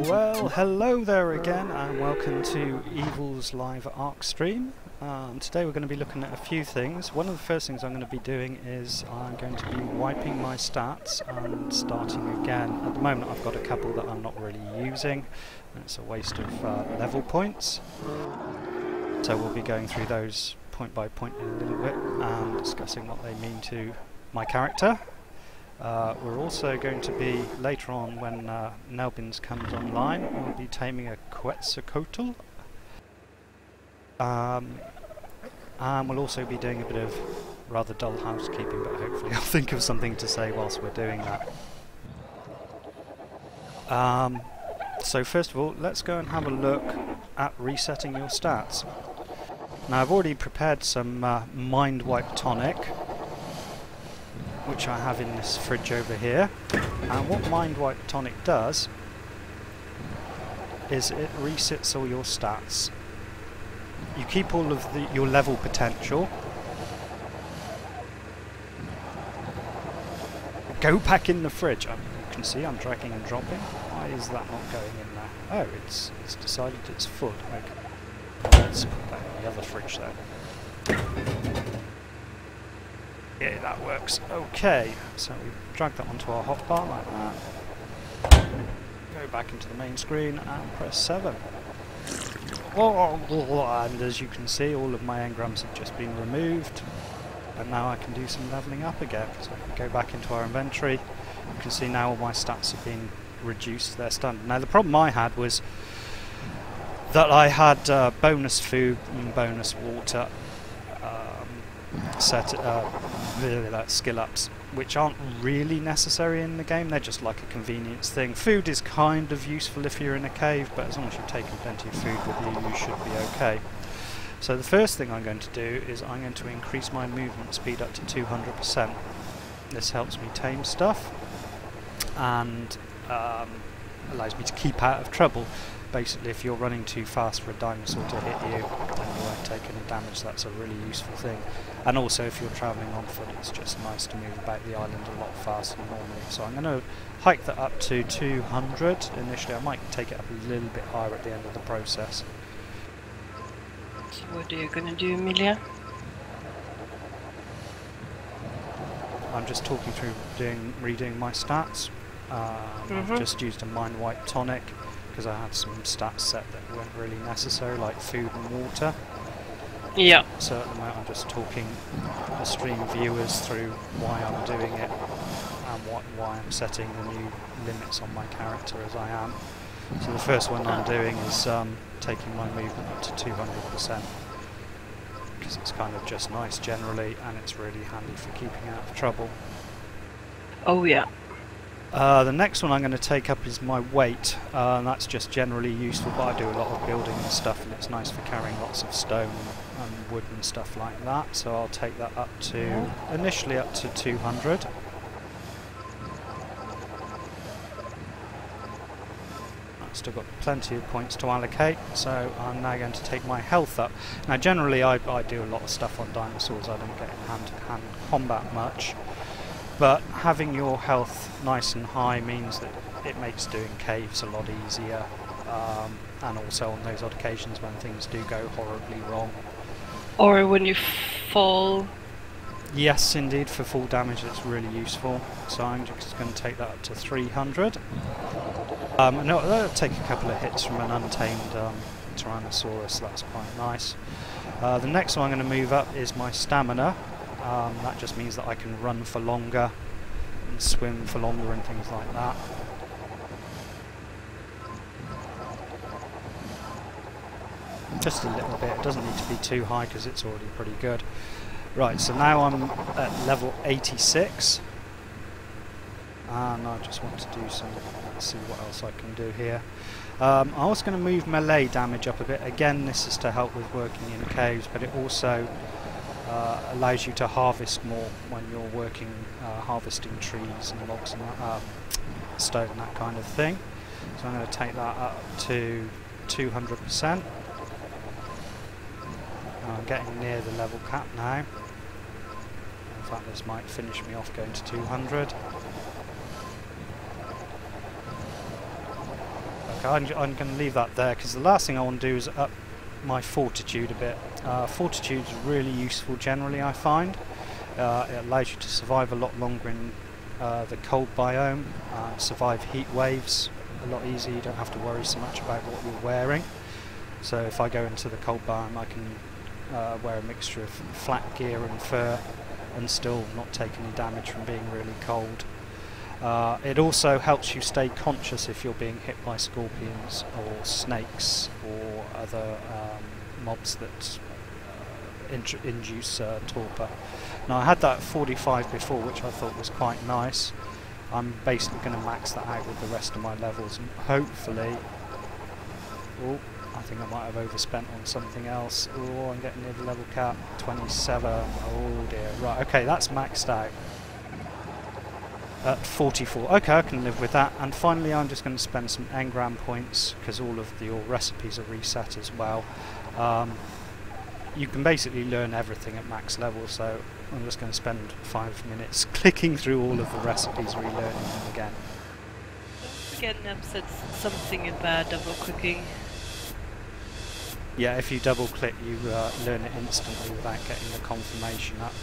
Well, hello there again and welcome to Evil's live ARC stream. Today we're going to be looking at a few things. One of the first things I'm going to be doing is I'm going to be wiping my stats and starting again. At the moment I've got a couple that I'm not really using and it's a waste of level points. So we'll be going through those point by point in a little bit and discussing what they mean to my character. We're also going to be, later on when Nelbins comes online, we'll be taming a Quetzalcoatlus. And we'll also be doing a bit of rather dull housekeeping, but hopefully I'll think of something to say whilst we're doing that. So first of all, let's go and have a look at resetting your stats. Now I've already prepared some Mindwipe Tonic, which I have in this fridge over here, and what Mindwipe Tonic does is it resets all your stats. You keep all of your level potential. Go back in the fridge. You can see I'm dragging and dropping. Why is that not going in there? Oh, it's decided it's full. Okay. Let's put that in the other fridge then. Yeah, that works. Okay, so we drag that onto our hotbar like that. Go back into the main screen and press 7. And as you can see, all of my engrams have just been removed. And now I can do some levelling up again. So I can go back into our inventory. You can see now all my stats have been reduced to their standard. Now the problem I had was that I had bonus food and bonus water skill ups, which aren't really necessary in the game. They're just like a convenience thing. Food is kind of useful if you're in a cave, but as long as you've taken plenty of food with you, you should be okay. So the first thing I'm going to do is I'm going to increase my movement speed up to 200%. This helps me tame stuff and allows me to keep out of trouble. Basically, if you're running too fast for a dinosaur to hit you, then you won't take any damage. That's a really useful thing. And also, if you're travelling on foot, it's just nice to move about the island a lot faster than normally. So I'm going to hike that up to 200 initially. I might take it up a little bit higher at the end of the process. So what are you going to do, Emilia? I'm just talking through redoing my stats. I've just used a Mindwipe Tonic because I had some stats set that weren't really necessary, like food and water. Yeah. So at the moment I'm just talking the stream viewers through why I'm doing it and why I'm setting the new limits on my character as I am. So the first one I'm doing is taking my movement up to 200%, because it's kind of just nice generally and it's really handy for keeping out of trouble. Oh yeah. The next one I'm going to take up is my weight, and that's just generally useful, but I do a lot of building and stuff and it's nice for carrying lots of stone and wood and stuff like that, so I'll take that up to, initially up to 200. I've still got plenty of points to allocate, so I'm now going to take my health up. Now generally I do a lot of stuff on dinosaurs, I don't get in hand-to-hand combat much. But having your health nice and high means that it makes doing caves a lot easier, and also on those odd occasions when things do go horribly wrong. Or when you fall. Yes, indeed, for full damage it's really useful. So I'm just going to take that up to 300. No, that'll take a couple of hits from an untamed Tyrannosaurus, that's quite nice. The next one I'm going to move up is my stamina. That just means that I can run for longer and swim for longer and things like that. Just a little bit, it doesn't need to be too high because it's already pretty good. Right, so now I'm at level 86 and I just want to do some, let's see what else I can do here. I'm also going to move melee damage up a bit. Again, this is to help with working in caves, but it also allows you to harvest more when you're working, harvesting trees and logs and stone and that kind of thing. So I'm going to take that up to 200%. I'm getting near the level cap now. In fact, this might finish me off going to 200. Okay, I'm going to leave that there because the last thing I want to do is up my fortitude a bit. Fortitude is really useful generally, I find. It allows you to survive a lot longer in the cold biome, survive heat waves a lot easier. You don't have to worry so much about what you're wearing. So if I go into the cold biome, I can wear a mixture of flat gear and fur and still not take any damage from being really cold. It also helps you stay conscious if you're being hit by scorpions or snakes or other mobs that induce torpor. Now I had that at 45 before, which I thought was quite nice. I'm basically going to max that out with the rest of my levels and hopefully... Oh, I think I might have overspent on something else. Oh, I'm getting near the level cap. 27. Oh dear. Right, okay, that's maxed out. At 44. Okay, I can live with that. And finally I'm just going to spend some engram points because all of your recipes are reset as well. You can basically learn everything at max level, so I'm just going to spend 5 minutes clicking through all of the recipes, relearning them again. Don't forget Neb said something about double clicking. Yeah, if you double click you learn it instantly without getting the confirmation up,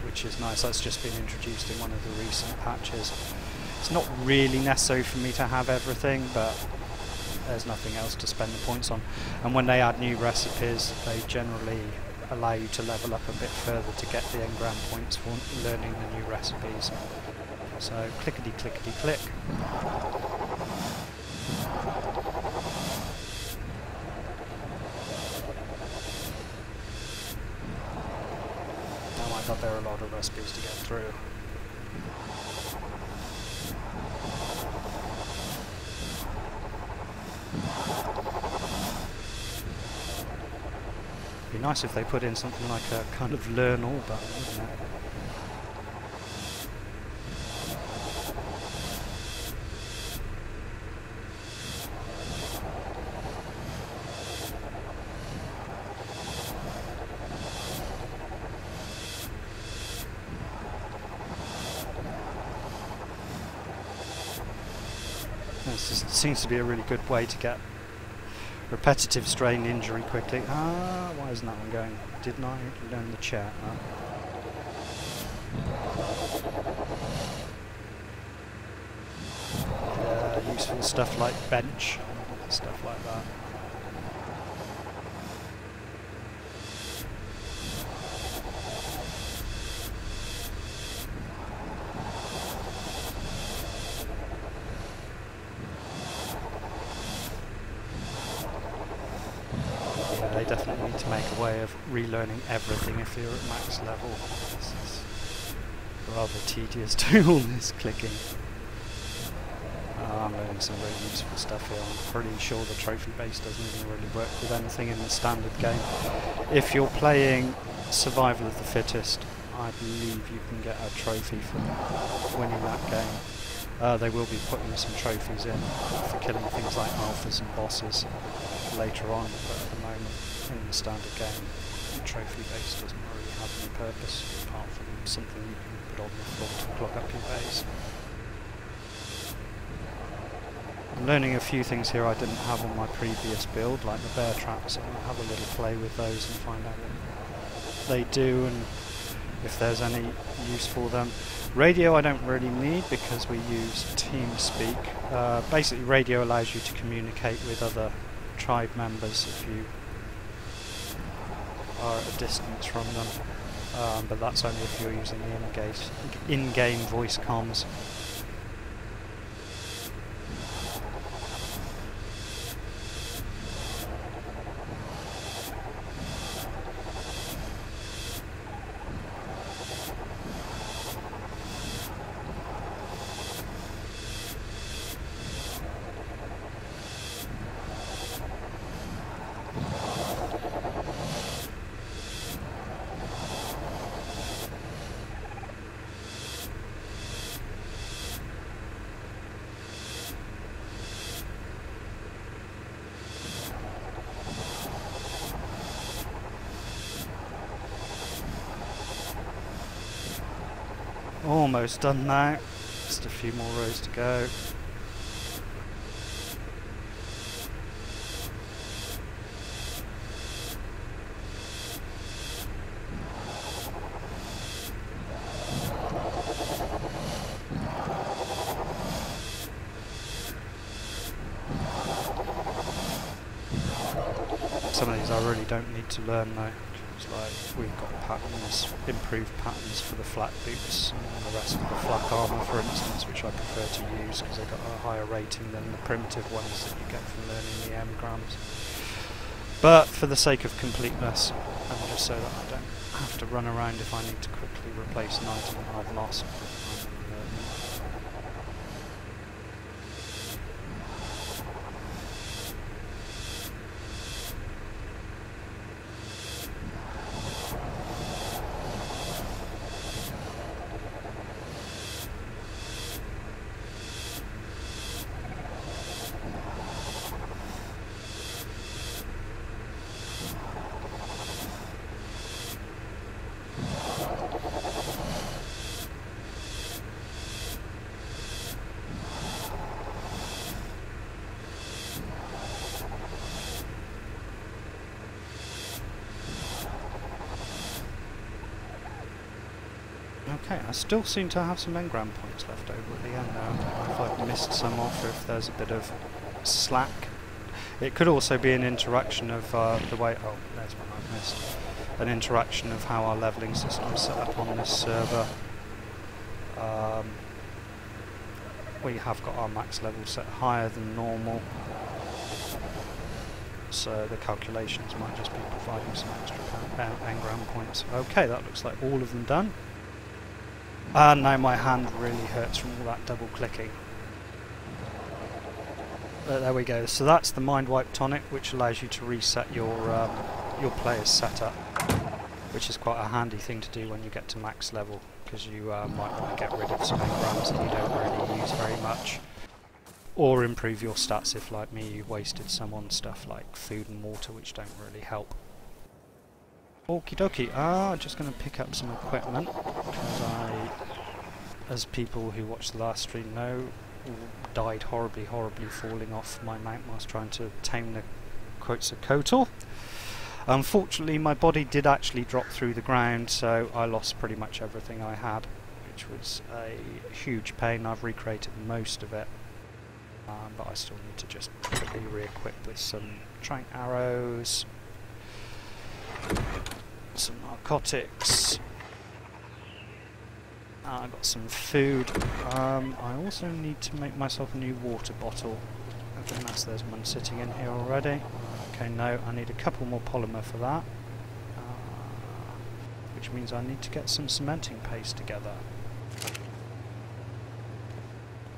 which is nice. That's just been introduced in one of the recent patches. It's not really necessary for me to have everything, but there's nothing else to spend the points on. And when they add new recipes, they generally allow you to level up a bit further to get the engram points for learning the new recipes. So clickety clickety click. Oh my god, there are a lot of recipes to get through. It'd be nice if they put in something like a kind of learn all button, wouldn't it? This seems to be a really good way to get repetitive strain injury quickly. Ah, why isn't that one going? Didn't I learn the chat? Useful stuff like bench, stuff like that. They definitely need to make a way of relearning everything if you're at max level. This is rather tedious doing all this clicking. I'm learning some really useful stuff here. I'm pretty sure the trophy base doesn't even really work with anything in the standard game. If you're playing Survival of the Fittest, I believe you can get a trophy for winning that game. They will be putting some trophies in for killing things like alphas and bosses later on, but at the moment in the standard game the trophy base doesn't really have any purpose apart from something you can put on the floor to clog up your base. I'm learning a few things here I didn't have on my previous build, like the bear traps. I'm going to have a little play with those and find out what they do and if there's any use for them. Radio I don't really need because we use TeamSpeak. Basically radio allows you to communicate with other tribe members if you are at a distance from them, but that's only if you're using the in-game voice comms. Almost done now. Just a few more rows to go. Some of these I really don't need to learn though. It's like we've got patterns, improved patterns for the flat boots and the rest of the flak armour, for instance, which I prefer to use because they've got a higher rating than the primitive ones that you get from learning the engrams. But for the sake of completeness, and just so that I don't have to run around if I need to quickly replace an item that I've lost. Okay, I still seem to have some engram points left over at the end now. I don't know if I've missed some off or if there's a bit of slack. It could also be an interaction of the way... Oh, there's one I've missed. An interaction of how our levelling system is set up on this server. We have got our max level set higher than normal. So the calculations might just be providing some extra engram points. Okay, that looks like all of them done. And now my hand really hurts from all that double clicking. But there we go. So that's the Mindwipe Tonic, which allows you to reset your player's setup, which is quite a handy thing to do when you get to max level, because you might want to get rid of some engrams that you don't really use very much, or improve your stats if, like me, you wasted some on stuff like food and water, which don't really help. Okie dokie, just going to pick up some equipment, because I, as people who watch the last stream know, died horribly falling off my mount whilst trying to tame the Quetzalcoatlus. Unfortunately my body did actually drop through the ground, so I lost pretty much everything I had, which was a huge pain. I've recreated most of it, but I still need to just quickly re-equip with some trank arrows, some narcotics. I've got some food. I also need to make myself a new water bottle. Unless there's one sitting in here already. Okay, no, I need a couple more polymer for that. Which means I need to get some cementing paste together.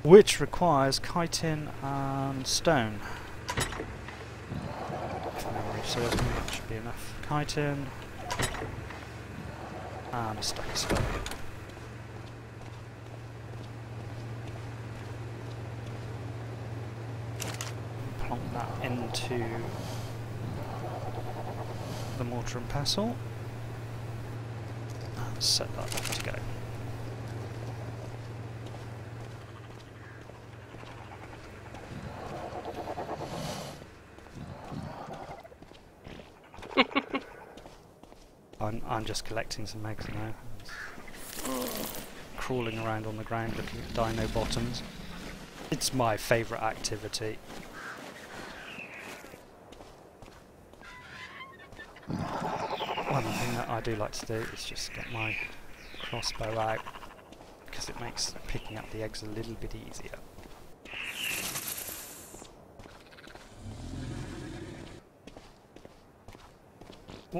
Which requires chitin and stone. If memory serves me, that should be enough. Chitin and a stack of stone. Plonk that into the mortar and pestle and set that up to go. I'm just collecting some eggs now. Crawling around on the ground looking at dino bottoms. It's my favourite activity. One thing that I do like to do is just get my crossbow out, because it makes picking up the eggs a little bit easier.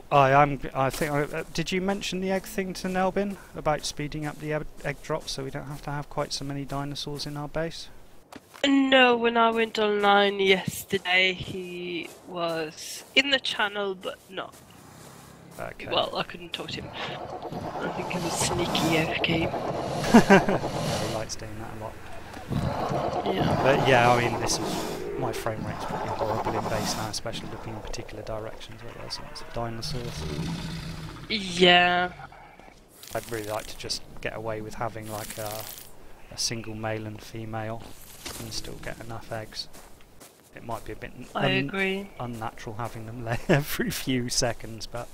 I think. Did you mention the egg thing to Nelbin about speeding up the egg drop so we don't have to have quite so many dinosaurs in our base? No, when I went online yesterday, he was in the channel, but not. Okay. Well, I couldn't talk to him. I think he was sneaky AFK. Yeah, he likes doing that a lot. Yeah. But yeah, I mean, this is. My frame rate's pretty horrible in base now, especially looking in particular directions where there's lots of dinosaurs. Yeah. I'd really like to just get away with having like a single male and female and still get enough eggs. It might be a bit I agree. unnatural having them lay every few seconds, but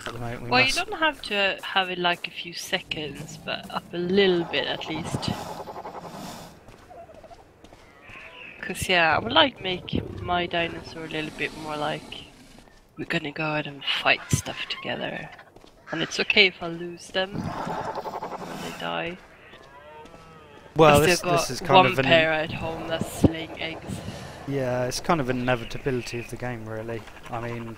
at the moment Well, you don't have to have it like a few seconds, but up a little bit at least. Because yeah, I would like make my dinosaur a little bit more like we're gonna go out and fight stuff together. And it's okay if I lose them when they die. Well, this is kind of one pair at home that's laying eggs. Yeah, it's kind of an inevitability of the game, really. I mean,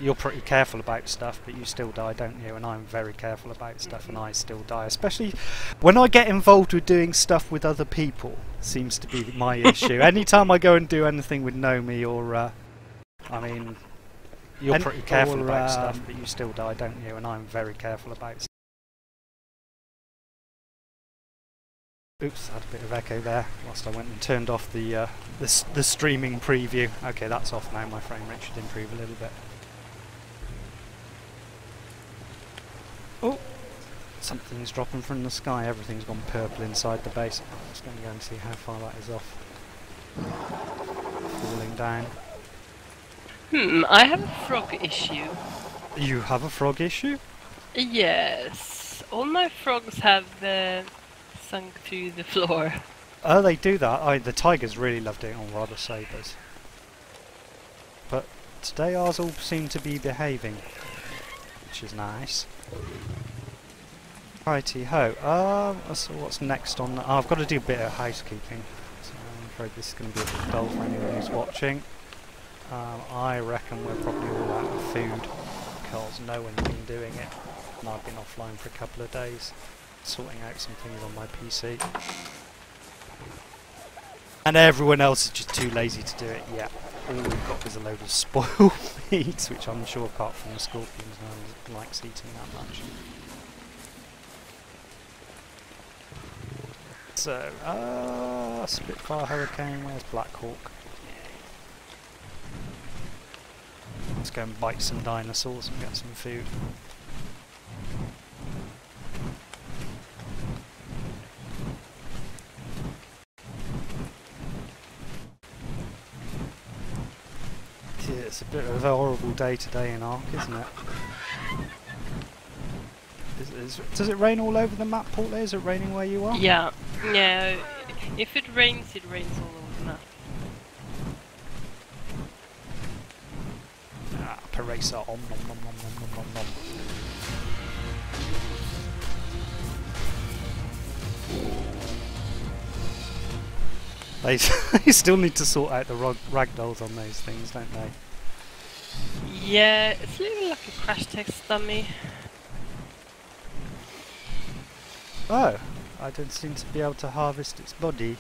you're pretty careful about stuff, but you still die, don't you? And I'm very careful about stuff, and I still die. Especially when I get involved with doing stuff with other people, seems to be my issue. Anytime I go and do anything with Nomi or, I mean, you're pretty careful about stuff, but you still die, don't you? And I'm very careful about stuff. Oops, I had a bit of echo there whilst I went and turned off the streaming preview. Okay, that's off now. My frame rate should improve a little bit. Oh, something's dropping from the sky. Everything's gone purple inside the base. I'm just going to go and see how far that is off. Falling down. I have a frog issue. You have a frog issue? Yes. All my frogs have sunk through the floor. Oh, they do that. The tigers really love doing it on rudder sabers. But today ours all seem to be behaving, which is nice. Righty ho. So what's next on? Oh, I've got to do a bit of housekeeping. So I'm afraid this is going to be a bit dull for anyone who's watching. I reckon we're probably all out of food because no one's been doing it, and I've been offline for a couple of days, sorting out some things on my PC. And everyone else is just too lazy to do it. Yeah, all we've got is a load of spoiled meats, which I'm sure, apart from the scorpions, no one likes eating that much. So, Spitfire Hurricane, where's Black Hawk? Let's go and bite some dinosaurs and get some food. Yeah, it's a bit of a horrible day today in Ark, isn't it? Does it rain all over the map, Portlay? Is it raining where you are? Yeah. Yeah. If it rains all over the map. Paracer, om nom nom nom nom nom nom. They still need to sort out the ragdolls on those things, don't they? Yeah, it's a little like a crash test dummy. Oh, I don't seem to be able to harvest its body.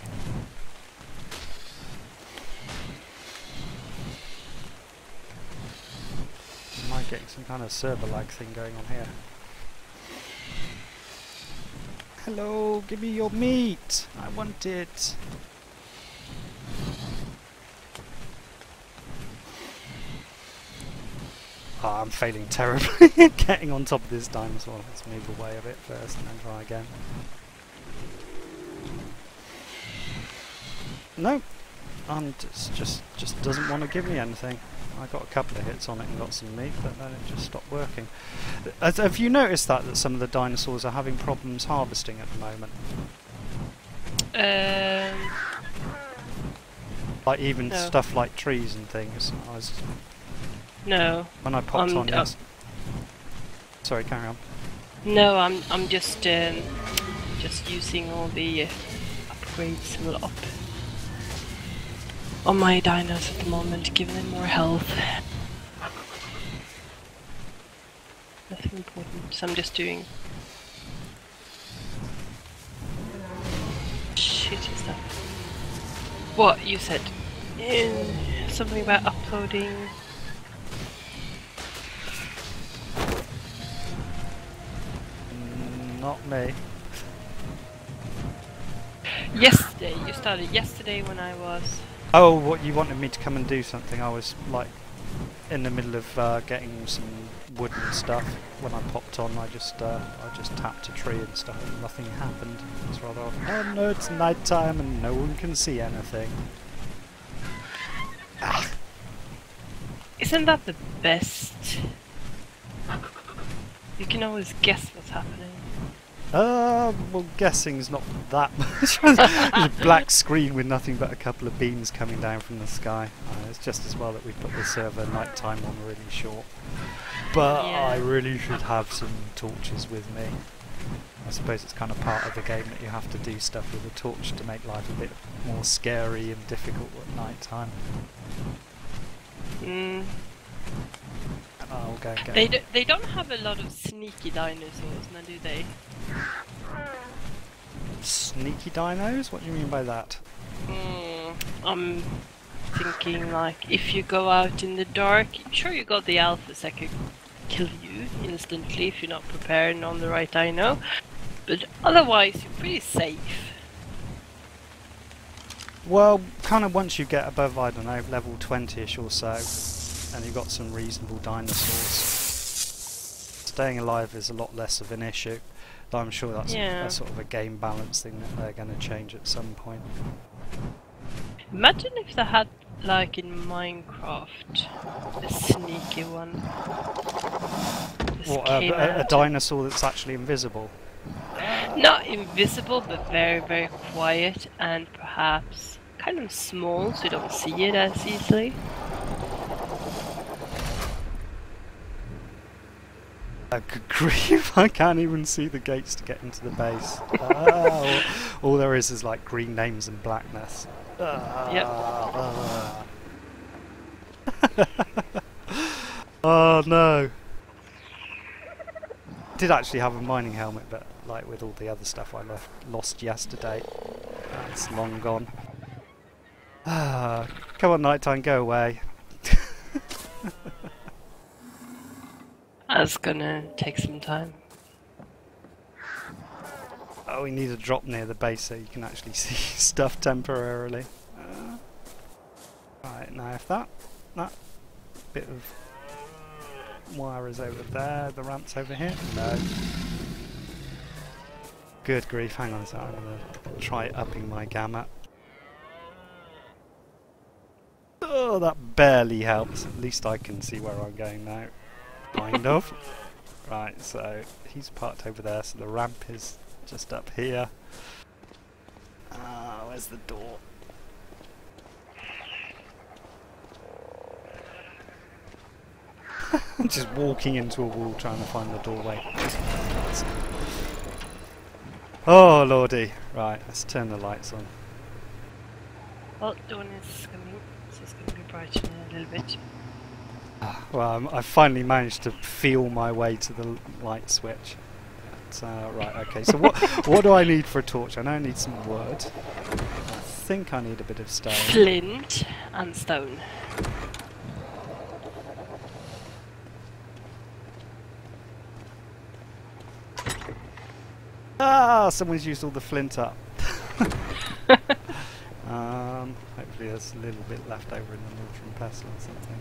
Am I getting some kind of server-like thing going on here? Hello, give me your meat! I want it! Oh, I'm failing terribly at getting on top of this dinosaur. Let's move away a bit first and then try again. Nope. Just doesn't want to give me anything. I got a couple of hits on it and got some meat, but then it just stopped working. Have you noticed that some of the dinosaurs are having problems harvesting at the moment? Like even stuff like trees and things. No. When I popped on yes. Sorry, carry on. No, I'm just using all the upgrades a lot on my dinos at the moment, giving them more health. Nothing important, so I'm just doing shitty stuff. What you said? Something about uploading. Not me. Yesterday, you started yesterday when I was... Oh, what, you wanted me to come and do something? I was like in the middle of getting some wooden stuff. When I popped on, I just tapped a tree and stuff, and nothing happened. It's rather odd. Oh no, it's night time and no one can see anything. Ah. Isn't that the best? You can always guess what's happening. Well, guessing's not that much. There's a black screen with nothing but a couple of beams coming down from the sky. It's just as well that we put the server nighttime on really short. But Yeah. I really should have some torches with me. I suppose it's kind of part of the game that you have to do stuff with a torch to make life a bit more scary and difficult at night time. Mm. I'll go and get They don't have a lot of sneaky dinosaurs, now do they? Sneaky dinos? What do you mean by that? I'm thinking like if you go out in the dark, sure you got the alphas that could kill you instantly if you're not prepared on the right dino, but otherwise you're pretty safe. Well, kind of once you get above, I don't know, level 20ish or so, and you've got some reasonable dinosaurs, staying alive is a lot less of an issue. Though I'm sure that's a sort of a game balance thing that they're going to change at some point. Imagine if they had, like in Minecraft, a sneaky one. What, a dinosaur that's actually invisible? Not invisible, but very, very quiet, and perhaps kind of small, so you don't see it as easily. Good grief, I can't even see the gates to get into the base. All there is like green names and blackness. Oh no. I did actually have a mining helmet, but like with all the other stuff I lost yesterday, that's long gone. Come on, nighttime, go away. That's gonna take some time. Oh, we need a drop near the base so you can actually see stuff temporarily. Right, now if that bit of wire is over there, the ramp's over here? No. Good grief, hang on a second, I'm going to try upping my gamma. Oh, that barely helps. At least I can see where I'm going now. Kind of. Right, so he's parked over there, so the ramp is just up here. Where's the door? I'm just walking into a wall trying to find the doorway. Oh lordy. Right, let's turn the lights on. Well, dawn is coming, so it's going to be brightening a little bit. Well, I finally managed to feel my way to the light switch. But, right, okay, so what do I need for a torch? I know I need some wood. I think I need a bit of stone. Flint and stone. Someone's used all the flint up. Hopefully there's a little bit left over in the mortar and pestle or something.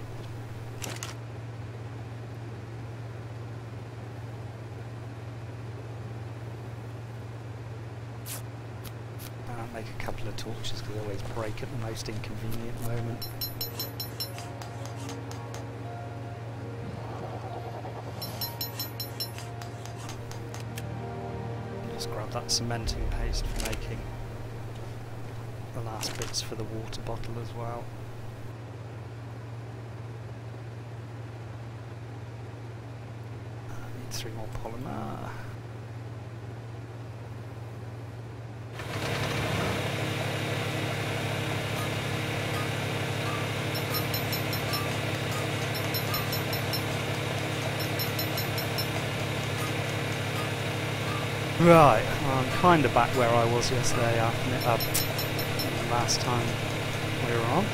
I'll make a couple of torches because they always break at the most inconvenient moment. Just grab that cementing paste for making the last bits for the water bottle as well. I need 3 more polymer. Right, well, I'm kind of back where I was yesterday last time we were on.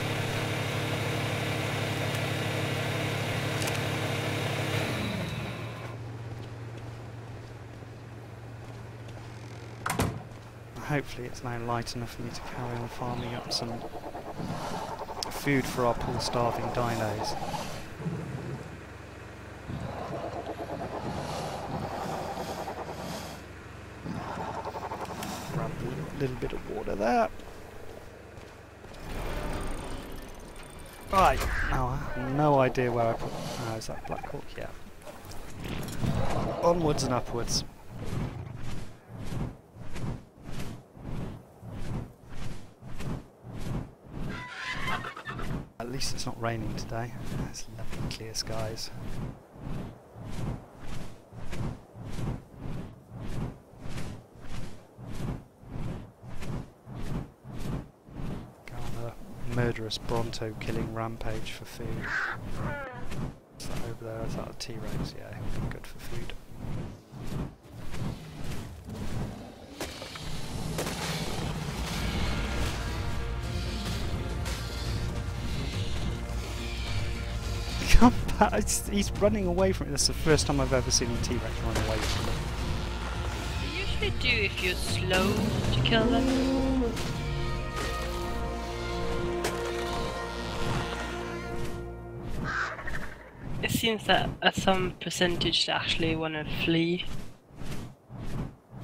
Hopefully it's now light enough for me to carry on farming up some food for our poor starving dinos. little bit of water there. Right, now I have no idea where I put... Oh, is that Black Hawk? Yeah. Onwards and upwards. At least it's not raining today. It's lovely clear skies. Go on a murderous Bronto killing rampage for food. Is that over there? Is that a T-Rex? Yeah, it would be good for food. Come back! He's running away from it. That's the first time I've ever seen a T-Rex run away from it. You usually do if you're slow to kill them. It seems that at some percentage they actually want to flee.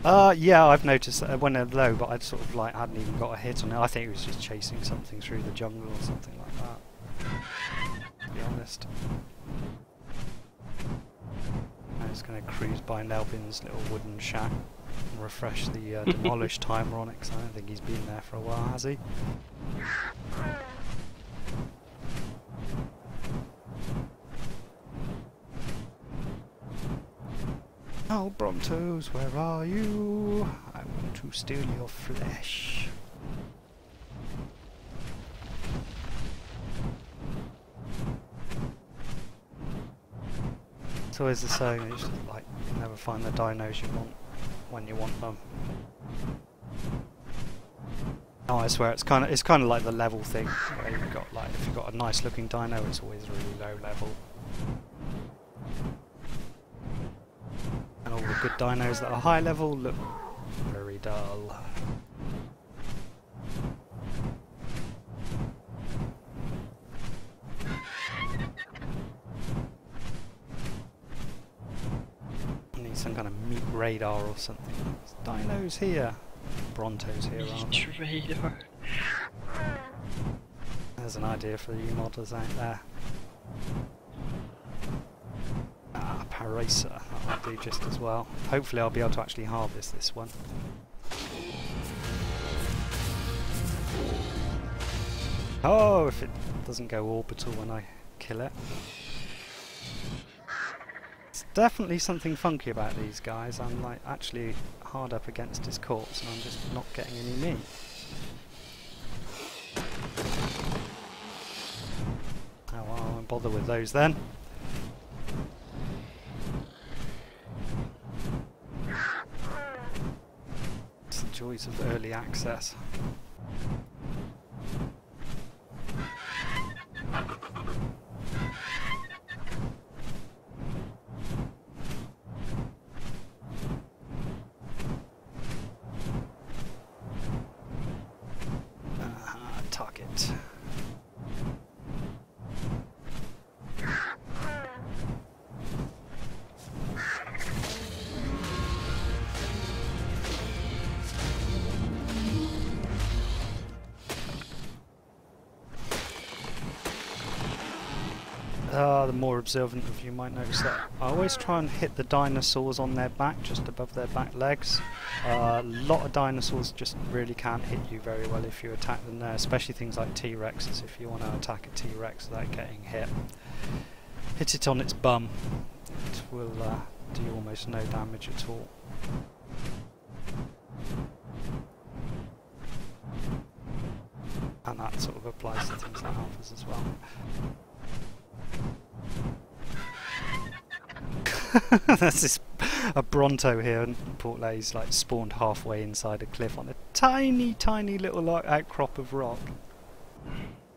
Yeah, I've noticed that when they're low, but I'd sort of like hadn't even got a hit on it. I think it was just chasing something through the jungle or something like that. To be honest. I'm just going to cruise by Nelbin's little wooden shack and refresh the demolish timer on it, because I don't think he's been there for a while, has he? Oh, Brontos, where are you? I want to steal your flesh. It's always the same, you just like never find the dinos you want when you want them. Oh, I swear it's kind of like the level thing, where you've got like if you've got a nice looking dino, it's always really low level. And all the good dinos that are high level look very dull. I need some kind of meat radar or something. Dinos here. Brontos here, aren't Meat radar. There's an idea for you modders out there. Paracer, that'll do just as well. Hopefully I'll be able to actually harvest this one. Oh, if it doesn't go orbital when I kill it. It's definitely something funky about these guys. I'm like actually hard up against his corpse and I'm just not getting any meat. Oh well, I won't bother with those then. It's the joys of early access. Target. The more observant of you might notice that I always try and hit the dinosaurs on their back, just above their back legs. A lot of dinosaurs just really can't hit you very well if you attack them there, especially things like T-Rexes. If you want to attack a T-Rex without getting hit, hit it on its bum. It will do almost no damage at all. And that sort of applies to things like alphas as well. There's a Bronto here, and Portlay's like spawned halfway inside a cliff on a tiny, tiny little outcrop of rock.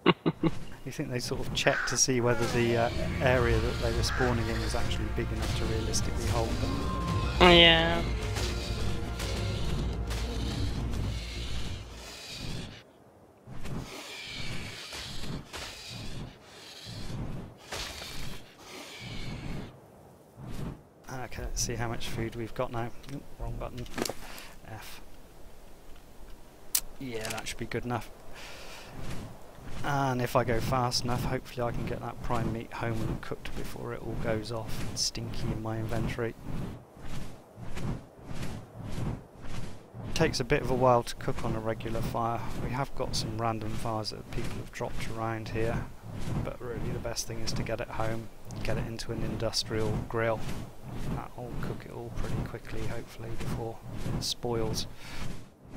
You think they sort of checked to see whether the area that they were spawning in was actually big enough to realistically hold them? Yeah. Okay, let's see how much food we've got now. Oop, wrong button. F. Yeah, that should be good enough. And if I go fast enough, hopefully I can get that prime meat home and cooked before it all goes off and stinky in my inventory. Takes a bit of a while to cook on a regular fire. We have got some random fires that people have dropped around here, but really the best thing is to get it home, get it into an industrial grill. That'll cook it all pretty quickly, hopefully, before it spoils.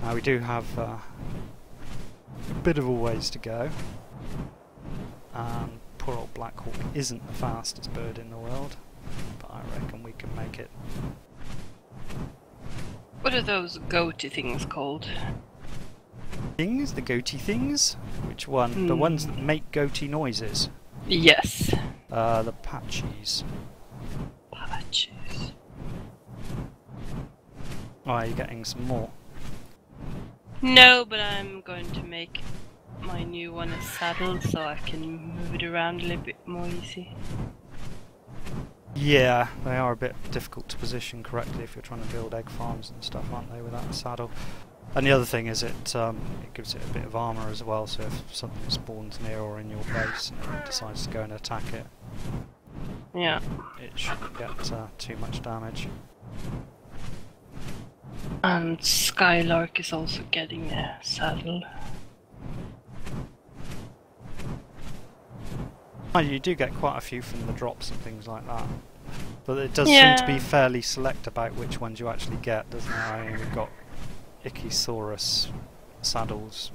Now we do have a bit of a ways to go. Poor old Black Hawk isn't the fastest bird in the world, but I reckon we can make it. What are those goatee things called? Things? The goatee things? Which one? The ones that make goatee noises? Yes. The patchies. Patches. Oh, are you getting some more? No, but I'm going to make my new one a saddle so I can move it around a little bit more easy. Yeah, they are a bit difficult to position correctly if you're trying to build egg farms and stuff, aren't they, without a saddle? And the other thing is it gives it a bit of armour as well, so if something spawns near or in your base and it decides to go and attack it, yeah, it shouldn't get too much damage. And Skylark is also getting a saddle. Oh, you do get quite a few from the drops and things like that. But it does seem to be fairly select about which ones you actually get, doesn't it? I mean, we've got Ichthyosaurus saddles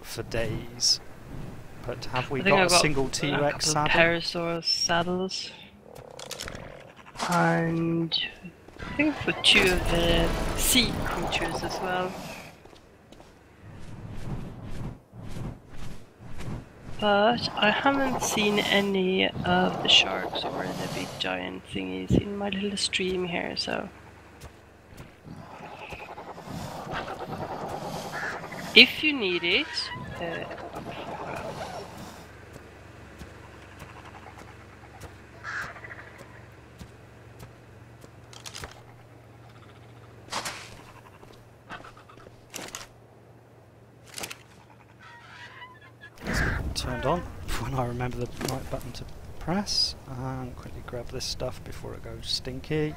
for days. But have we got a single T-Rex saddle? Parasaurus saddles. And I think for 2 of the sea creatures as well. But I haven't seen any of the sharks or the big giant thingies in my little stream here, so... If you need it... Turned on when I remember the right button to press, and quickly grab this stuff before it goes stinky.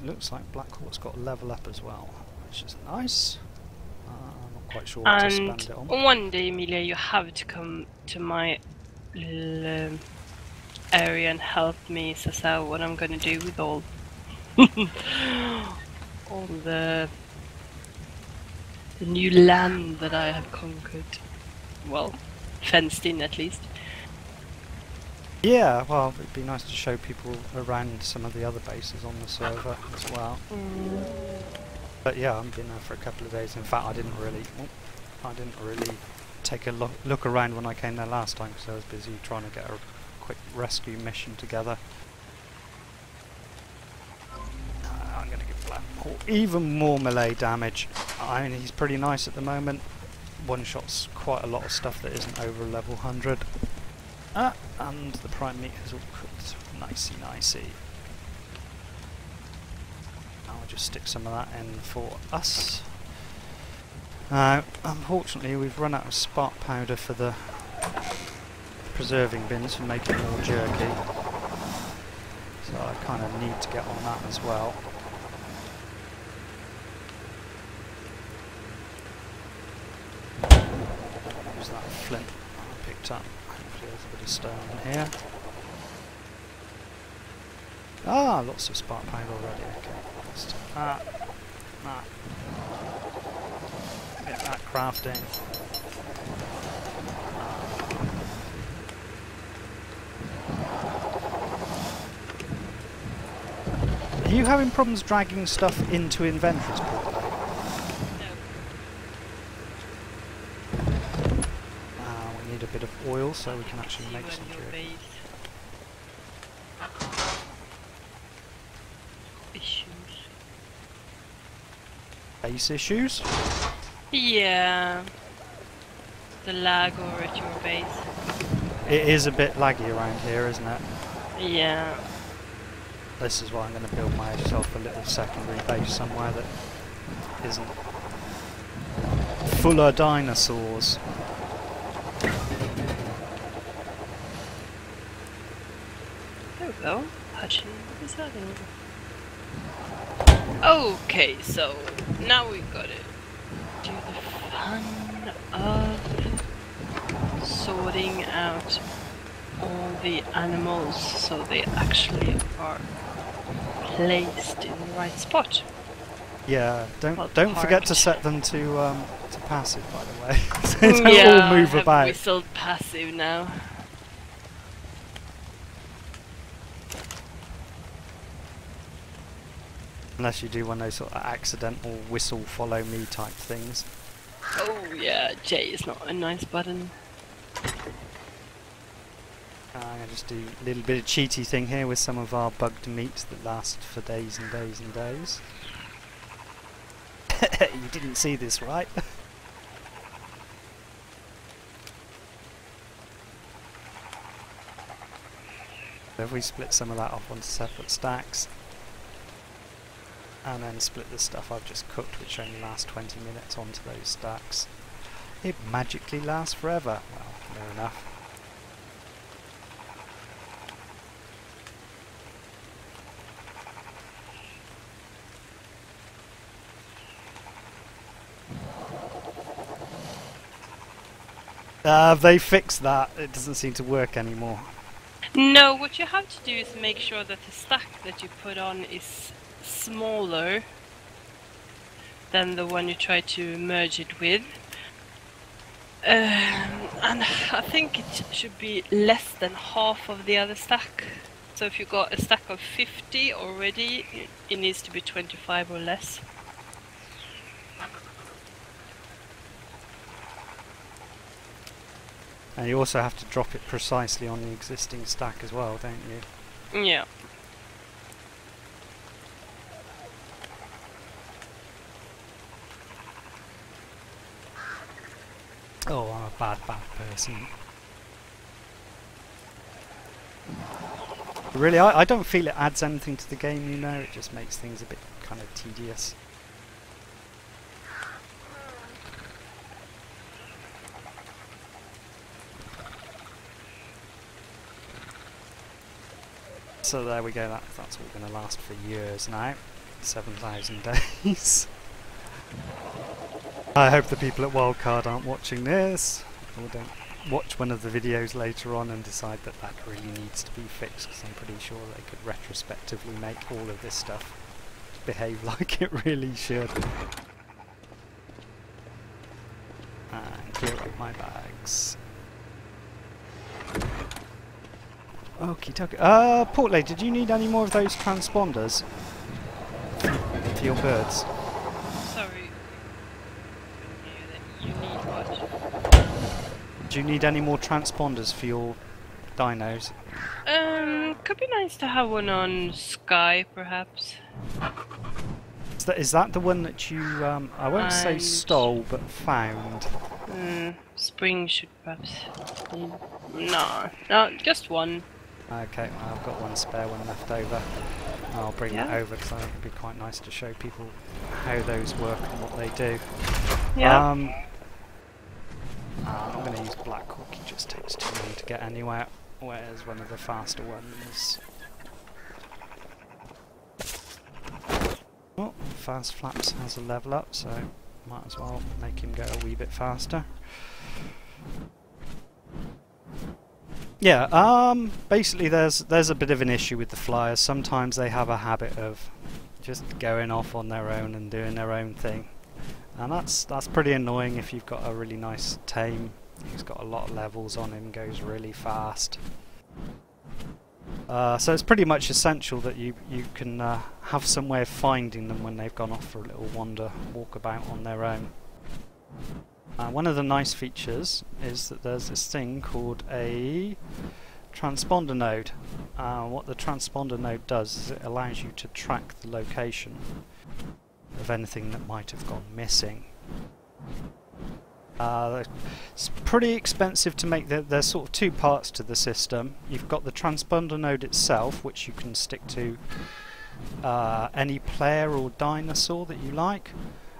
Looks like Black Hawk's got a level up as well, which is nice. I'm not quite sure what to spend it on. One day, Emilia, you have to come to my little area and help me suss out what I'm gonna do with all all the new land that I have conquered. Well, fenced in at least. Yeah, well, it'd be nice to show people around some of the other bases on the server as well. But yeah, I've been there for a couple of days. In fact, I didn't really take a look around when I came there last time because I was busy trying to get a quick rescue mission together. I'm going to give Black Hawk even more melee damage. I mean, he's pretty nice at the moment. One-shots quite a lot of stuff that isn't over level 100. And the prime meat is all cooked nicey. I'll just stick some of that in for us. Now, unfortunately, we've run out of spark powder for the preserving bins for making more jerky. So I kind of need to get on that as well. Use that flint I picked up. Hopefully there's a bit of stone in here. Ah, lots of spark powder already. Okay, let's take that. Get that crafting. Are you having problems dragging stuff into inventories, Portlay? We need a bit of oil so we can actually make some jerky. Base issues? Yeah. The lag over at your base. It is a bit laggy around here, isn't it? Yeah. This is why I'm going to build myself a little secondary base somewhere that isn't full of dinosaurs. There we go. Hatching is that okay, so now we got it. Do the fun of sorting out all the animals so they actually are placed in the right spot. Yeah, don't forget to set them to passive, by the way. So they don't Yeah, all move I have about. whistled passive now. Unless you do one of those sort of accidental whistle follow me type things. Oh yeah, J is not a nice button. I'm going to just do a little bit of cheaty thing here with some of our bugged meat that lasts for days and days and days. You didn't see this, right? So if we split some of that off onto separate stacks, and then split the stuff I've just cooked, which only lasts 20 minutes, onto those stacks, it magically lasts forever. Well, fair enough. They fixed that. It doesn't seem to work anymore. No, what you have to do is make sure that the stack that you put on is smaller than the one you try to merge it with. And I think it should be less than half of the other stack. So if you got a stack of 50 already, it needs to be 25 or less. And you also have to drop it precisely on the existing stack as well, don't you? Yeah. Oh, I'm a bad person. Really, I don't feel it adds anything to the game, you know, it just makes things a bit kind of tedious. So there we go, that's all going to last for years now. 7,000 days. I hope the people at Wildcard aren't watching this, or don't watch one of the videos later on and decide that that really needs to be fixed, because I'm pretty sure they could retrospectively make all of this stuff behave like it really should. And clear up my bags. Okie dokie. Portlay, did you need any more of those transponders for your birds? Sorry. You need what? Do you need any more transponders for your dinos? Could be nice to have one on Sky, perhaps. Is that the one that you, I won't say stole, but found? Spring should perhaps need... No, just one. Okay, well, I've got one spare one left over. I'll bring that over because I think it'd be quite nice to show people how those work and what they do. Yeah. I'm not going to use Black Hawk, it just takes too long to get anywhere, whereas one of the faster ones... Oh, Fast Flaps has a level up, so might as well make him go a wee bit faster. Yeah, basically there's a bit of an issue with the flyers. Sometimes they have a habit of just going off on their own and doing their own thing. And that's pretty annoying if you've got a really nice tame who's got a lot of levels on him, goes really fast. So it's pretty much essential that you can have some way of finding them when they've gone off for a little walk about on their own. One of the nice features is that there's this thing called a transponder node. What the transponder node does is it allows you to track the location of anything that might have gone missing. It's pretty expensive to make. There's sort of two parts to the system. You've got the transponder node itself, which you can stick to any player or dinosaur that you like,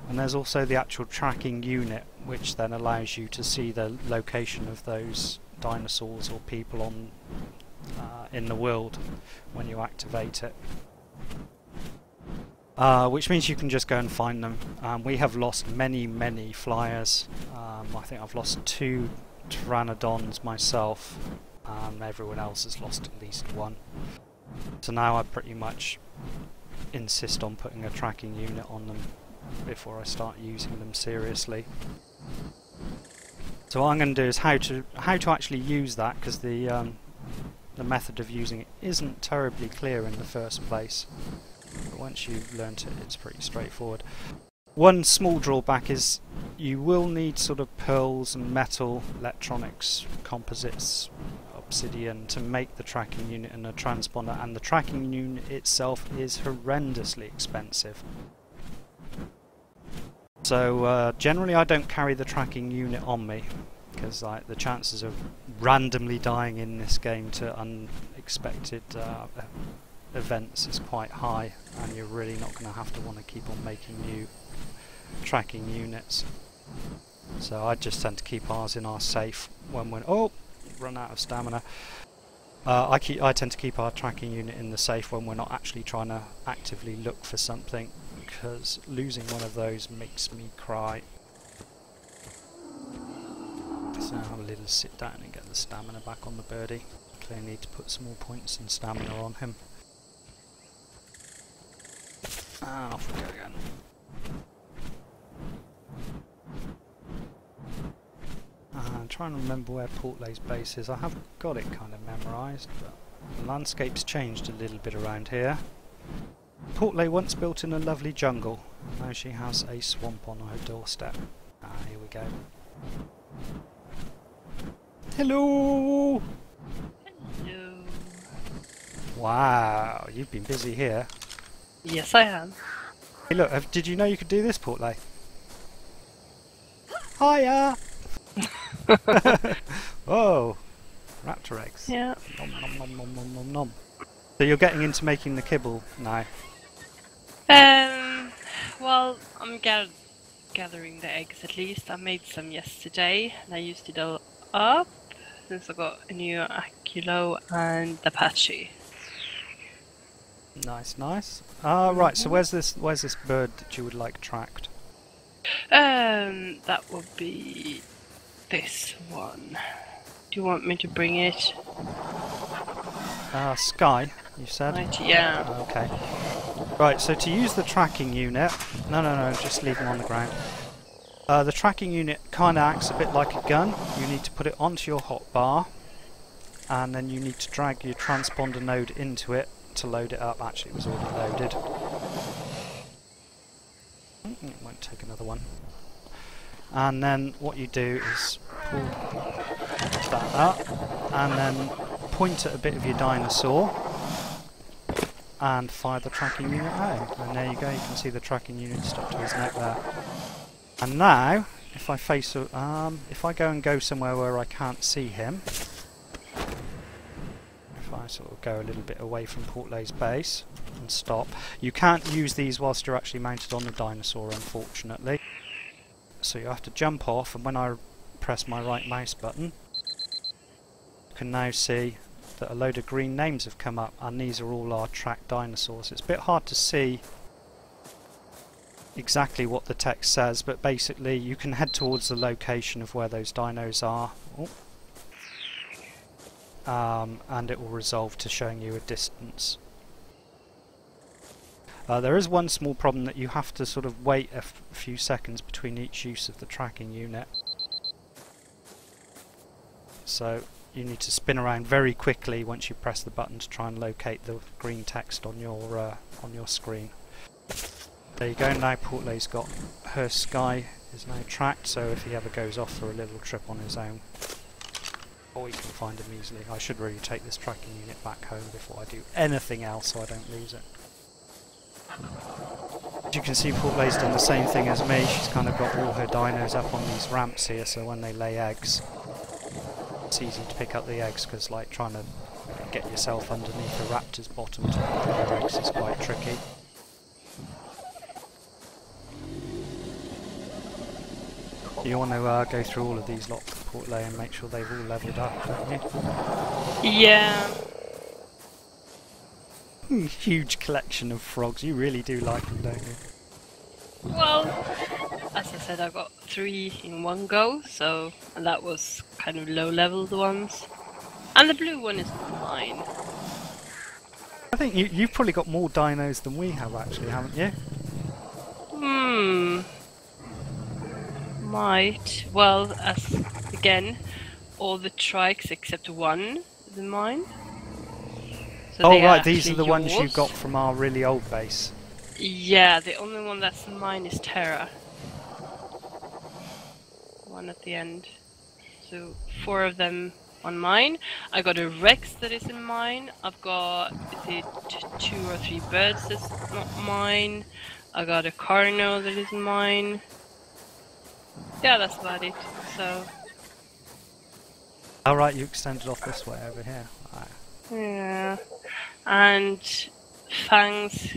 and there's also the actual tracking unit, which then allows you to see the location of those dinosaurs or people on in the world when you activate it. Which means you can just go and find them. We have lost many flyers. I think I've lost 2 pteranodons myself. Everyone else has lost at least 1. So now I pretty much insist on putting a tracking unit on them before I start using them seriously. So what I'm going to do is how to actually use that, because the method of using it isn't terribly clear in the first place. But once you've learnt it, it's pretty straightforward. One small drawback is you will need sort of pearls and metal, electronics, composites, obsidian to make the tracking unit and the transponder, and the tracking unit itself is horrendously expensive. So generally I don't carry the tracking unit on me, because like, the chances of randomly dying in this game to unexpected events is quite high, and you're really not going to have to want to keep on making new tracking units. So I just tend to keep ours in our safe when we're run out of stamina. I tend to keep our tracking unit in the safe when we're not actually trying to actively look for something, because losing one of those makes me cry. So I'll have a little sit down and get the stamina back on the birdie. Clearly need to put some more points and stamina on him. And off we go again. I'm trying to remember where Portlay's base is. I have got it kind of memorised, but the landscape's changed a little bit around here. Portlay once built in a lovely jungle. Now she has a swamp on her doorstep. Here we go. Hello! Hello. Wow, you've been busy here. Yes, I am. Hey look, did you know you could do this, Portlay? Hiya! Oh, raptor eggs. Yeah. Nom nom nom nom nom nom nom. So you're getting into making the kibble now? Well, I'm gathering the eggs at least. I made some yesterday, and I used it all up since I got a new Aculo and Apache. Nice, nice. Right. So where's this bird that you would like tracked? That would be this one. Do you want me to bring it? Sky, you said? Right, yeah. Okay. Right, so to use the tracking unit... No, just leave them on the ground. The tracking unit kind of acts a bit like a gun. You need to put it onto your hotbar, and then you need to drag your transponder node into it to load it up. Actually, it was already loaded. It won't take another one. And then what you do is pull that up, and then point at a bit of your dinosaur, and fire the tracking unit out. And there you go, you can see the tracking unit stuck to his neck there. And now, if I face if I go somewhere where I can't see him, if I sort of go a little bit away from Portlay's base and stop, you can't use these whilst you're actually mounted on the dinosaur, unfortunately. So you have to jump off, and when I press my right mouse button, you can now see that a load of green names have come up, and these are all our tracked dinosaurs. It's a bit hard to see exactly what the text says, but basically you can head towards the location of where those dinos are, and it will resolve to showing you a distance. There is one small problem, that you have to sort of wait a few seconds between each use of the tracking unit. So you need to spin around very quickly once you press the button to try and locate the green text on your screen. There you go, now Portlay's got her Sky is now tracked, so if he ever goes off for a little trip on his own, or you can find him easily. I should really take this tracking unit back home before I do anything else so I don't lose it. As you can see, Portlay's done the same thing as me. She's kind of got all her dinos up on these ramps here, so when they lay eggs, it's easy to pick up the eggs, because like trying to get yourself underneath a raptor's bottom to pick up their eggs is quite tricky. You want to go through all of these lot, Portlay, and make sure they've all levelled up, don't you? Yeah. Huge collection of frogs. You really do like them, don't you? Well, as I said, I got 3 in one go, so and that was kind of low-leveled ones. And the blue one is mine. I think you've probably got more dinos than we have, actually, haven't you? Might. Well, as again, all the trikes except one is in mine. So oh they right, these are the yours. ones you got from our really old base. Yeah, the only one that's mine is Terra. One at the end. So 4 of them on mine. I got a Rex that is in mine. I've got 2 or 3 birds that's not mine. I got a Carno that is in mine. Yeah, that's about it. So. Alright, you extended off this way over here. Right. Yeah. And Fangs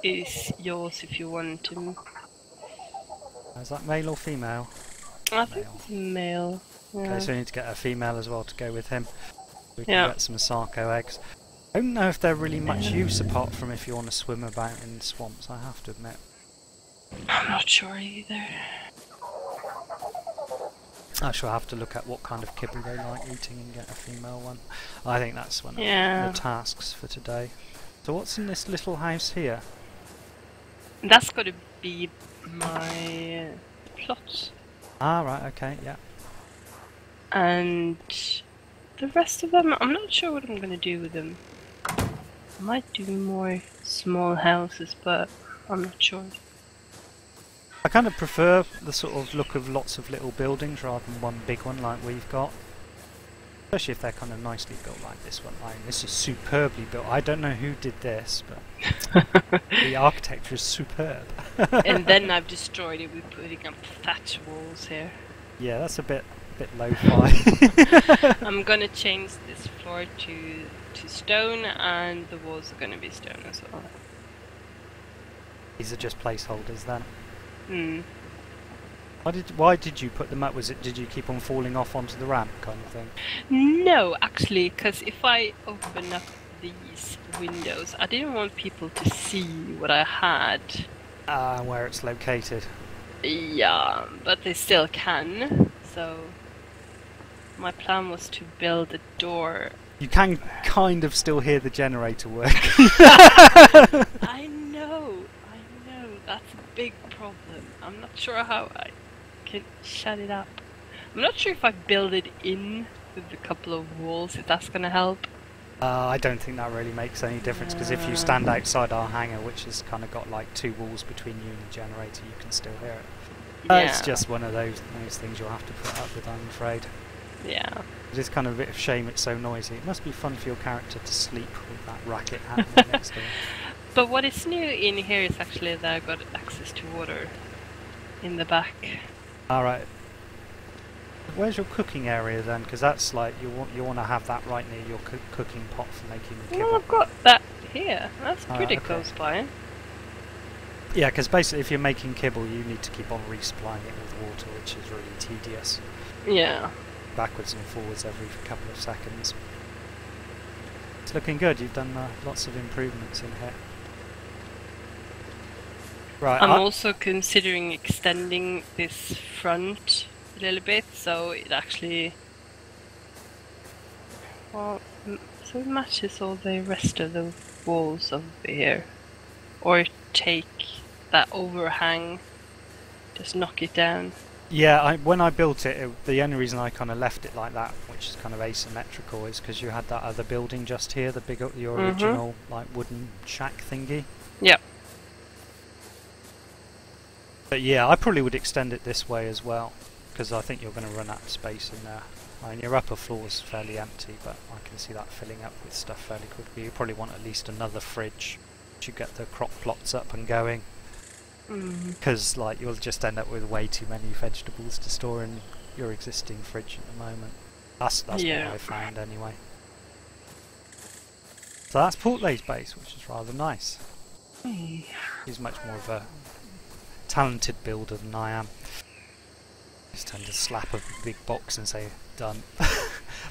is yours if you want him. Is that male or female? I think it's male. Yeah. Okay, so we need to get a female as well to go with him. We can get some Sarco eggs. I don't know if they're really much use apart from if you want to swim about in swamps, I have to admit. I'm not sure either. I shall have to look at what kind of kibble they like eating and get a female one. I think that's one of the tasks for today. So what's in this little house here? That's got to be my plots. Ah, right, okay, yeah. And the rest of them, I'm not sure what I'm going to do with them. I might do more small houses, but I'm not sure. I kind of prefer the sort of look of lots of little buildings rather than one big one like we've got. Especially if they're kind of nicely built like this one. Like, this is superbly built. I don't know who did this, but the architecture is superb. And then I've destroyed it with putting up thatch walls here. Yeah, that's a bit lo-fi. I'm gonna change this floor to stone, and the walls are gonna be stone as well. These are just placeholders then. Hmm. Why did you put them up? Did you keep on falling off onto the ramp kind of thing? No, actually, because if I open up these windows, I didn't want people to see what I had. Where it's located. Yeah, but they still can. So my plan was to build a door. You can kind of still hear the generator work. I know, that's a big problem. I'm not sure how I can shut it up. I'm not sure if I build it in with a couple of walls, if that's gonna help. I don't think that really makes any difference, because if you stand outside our hangar, which has kind of got like 2 walls between you and the generator, you can still hear it. It's just one of those things you'll have to put up with, I'm afraid. Yeah. It is kind of a bit of shame it's so noisy. It must be fun for your character to sleep with that racket happening next to him. But what is new in here is actually that I got access to water in the back. Alright. Where's your cooking area then? Because that's like, you want to have that right near your cooking pot for making the kibble. Well, I've got that here. That's pretty close by. Yeah, because basically if you're making kibble, you need to keep on resupplying it with water, which is really tedious. Yeah. Backwards and forwards every couple of seconds. It's looking good. You've done lots of improvements in here. Right. I'm also considering extending this front a little bit, so it actually, well, so it matches all the rest of the walls over here, or take that overhang, just knock it down. Yeah, when I built it, the only reason I kind of left it like that, which is kind of asymmetrical, is because you had that other building just here, the original like wooden shack thingy. Yep. But yeah, I probably would extend it this way as well, because I think you're going to run out of space in there. I mean, your upper floor is fairly empty, but I can see that filling up with stuff fairly quickly. You probably want at least another fridge You get the crop plots up and going. Because like you'll just end up with way too many vegetables to store in your existing fridge at the moment. That's what I found anyway. So that's Portlay's base, which is rather nice. He's much more of a talented builder than I am. Just tend to slap a big box and say done.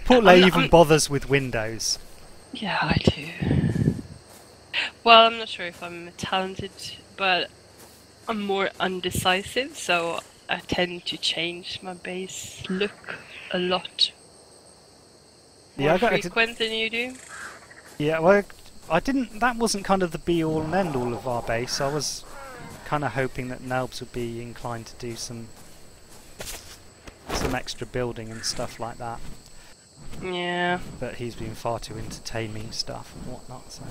Portlay even bothers with windows. Yeah, I do. Well, I'm not sure if I'm talented, but I'm more undecisive, so I tend to change my base look a lot more frequent than you do. Yeah, well, I didn't. That wasn't kind of the be-all and end-all of our base. I was kind of hoping that Nelbs would be inclined to do some extra building and stuff like that. Yeah. But he's been far too into taming stuff and whatnot, so...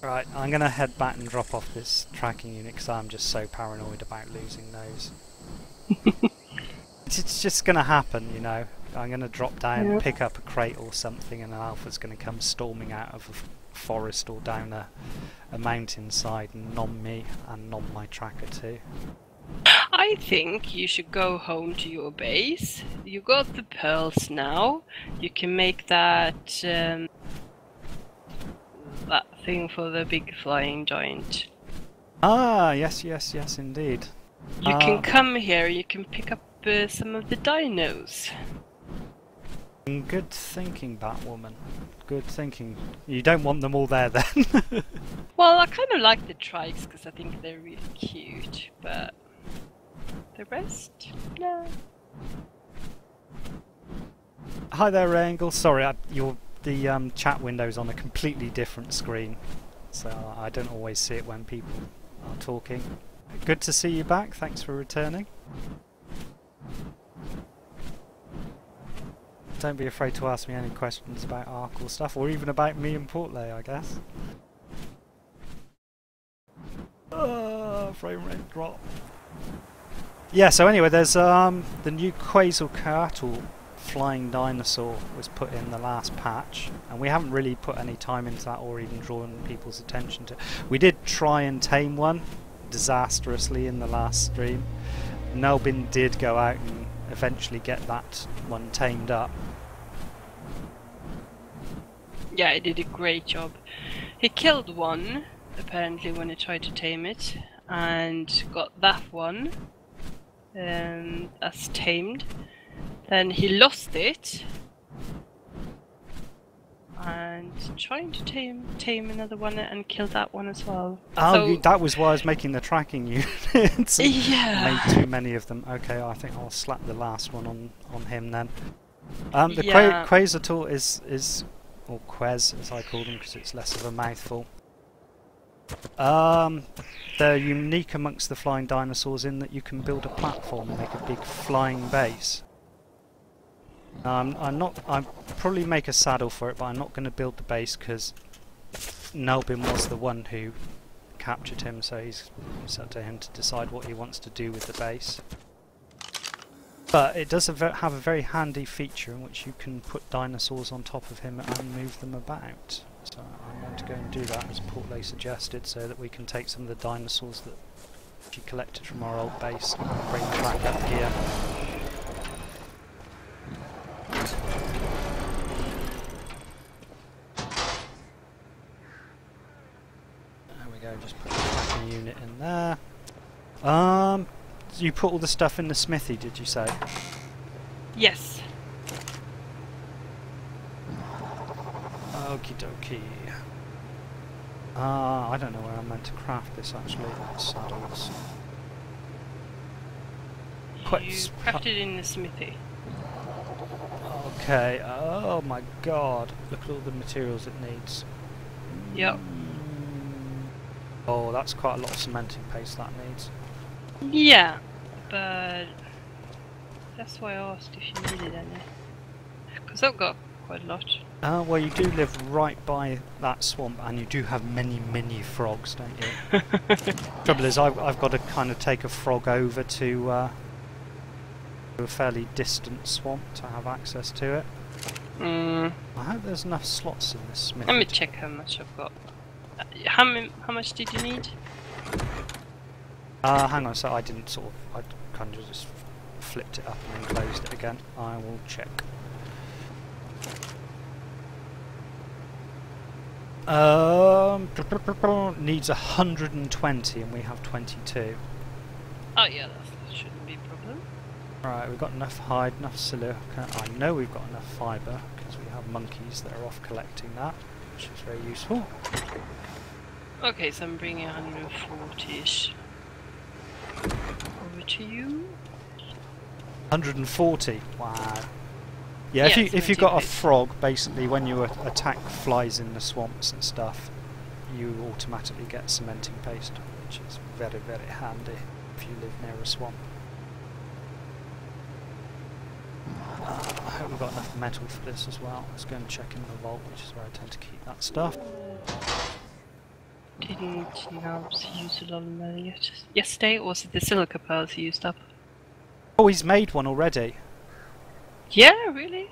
Right, I'm going to head back and drop off this tracking unit because I'm just so paranoid about losing those. It's just going to happen, you know. I'm going to drop down, pick up a crate or something, and an alpha's going to come storming out of a forest or down a mountainside and nom me and nom my tracker too. I think you should go home to your base. You got the pearls now. You can make that that thing for the big flying giant. Ah, yes, indeed. You can come here. You can pick up some of the dinos. Good thinking, Batwoman. Good thinking. You don't want them all there then? Well, I kind of like the trikes because I think they're really cute, but the rest, no. Hi there, Angle. Sorry, the chat window's on a completely different screen, so I don't always see it when people are talking. Good to see you back. Thanks for returning. Don't be afraid to ask me any questions about Ark or stuff, or even about me and Portlay, I guess. Frame rate drop. Yeah, so anyway, there's the new Quetzalcoatlus flying dinosaur was put in the last patch, and we haven't really put any time into that or even drawn people's attention to it. We did try and tame one disastrously in the last stream. Nelbin did go out and eventually get that one tamed up. Yeah, he did a great job. He killed one, apparently, when he tried to tame it, and got that one as tamed. Then he lost it, and trying to tame another one and kill that one as well. Oh, so, that was why I was making the tracking units. Yeah. Made too many of them. Okay, I think I'll slap the last one on him then. The Quetzalcoatlus is, or Quez as I call them because it's less of a mouthful. They're unique amongst the flying dinosaurs in that you can build a platform and make a big flying base. I'll probably make a saddle for it, but I'm not going to build the base because Nelbin was the one who captured him, so it's up to him to decide what he wants to do with the base. But it does have a very handy feature in which you can put dinosaurs on top of him and move them about. So I'm going to go and do that as Portlay suggested, so that we can take some of the dinosaurs that she collected from our old base and bring them back up here. There we go, just put the tracking unit in there. You put all the stuff in the smithy, did you say? yes. Okie dokie. I don't know where I'm meant to craft this actually. Saddles. You crafted in the smithy. Okay, oh my god, look at all the materials it needs. Yep. Oh, that's quite a lot of cementing paste that needs. Yeah, but that's why I asked if you needed any. Because I've got quite a lot. Well, you do live right by that swamp, and you do have many, many frogs, don't you? Trouble is, I've got to kind of take a frog over to a fairly distant swamp to have access to it. I hope there's enough slots in this smith. Let me check how much I've got. How much did you need? Hang on, so I didn't sort of... I kind of just flipped it up and then closed it again. I will check. Needs 120 and we have 22. Oh yeah, that shouldn't be a problem. Right, we've got enough hide, enough silica. I know we've got enough fibre because we have monkeys that are off collecting that, which is very useful. Okay, so I'm bringing 140-ish over to you. 140. Wow. Yeah, Yeah, if you've got a feet. frog, basically when you attack flies in the swamps and stuff, you automatically get cementing paste, which is very, very handy if you live near a swamp. I hope we've got enough metal for this as well. Let's go and check in the vault, which is where I tend to keep that stuff. Didn't use a lot of money yesterday, or was it the silica pearls he used up? Oh, he's made one already. Yeah, really?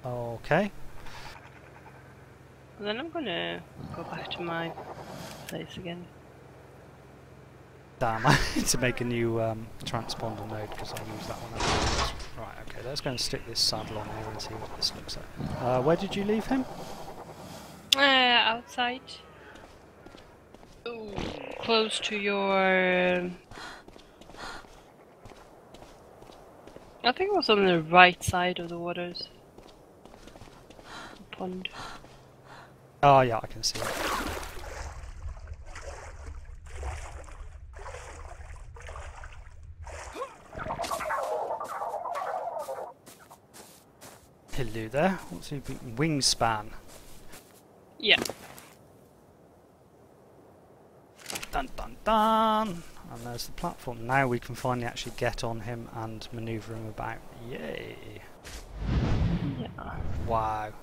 Okay. Well, then I'm gonna go back to my place again. Damn, I need to make a new transponder node because I use that one. Right, okay, let's go and stick this saddle on here and see what this looks like. Where did you leave him? Outside. Ooh, close to your... I think it was on the right side of the waters. The pond. Oh yeah, I can see it. Hello there. What's he been? Wingspaan. Yeah. Dun dun dun! And there's the platform. Now we can finally actually get on him and manoeuvre him about. Yay! Yeah. Wow.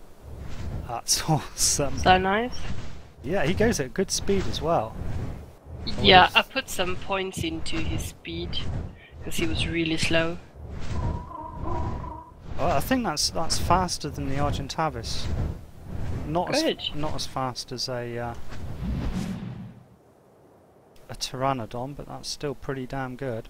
That's awesome. Is that nice? Yeah, he goes at good speed as well. Yeah, I put some points into his speed because he was really slow. Oh, I think that's faster than the Argentavis. Not as fast as a Pteranodon, but that's still pretty damn good.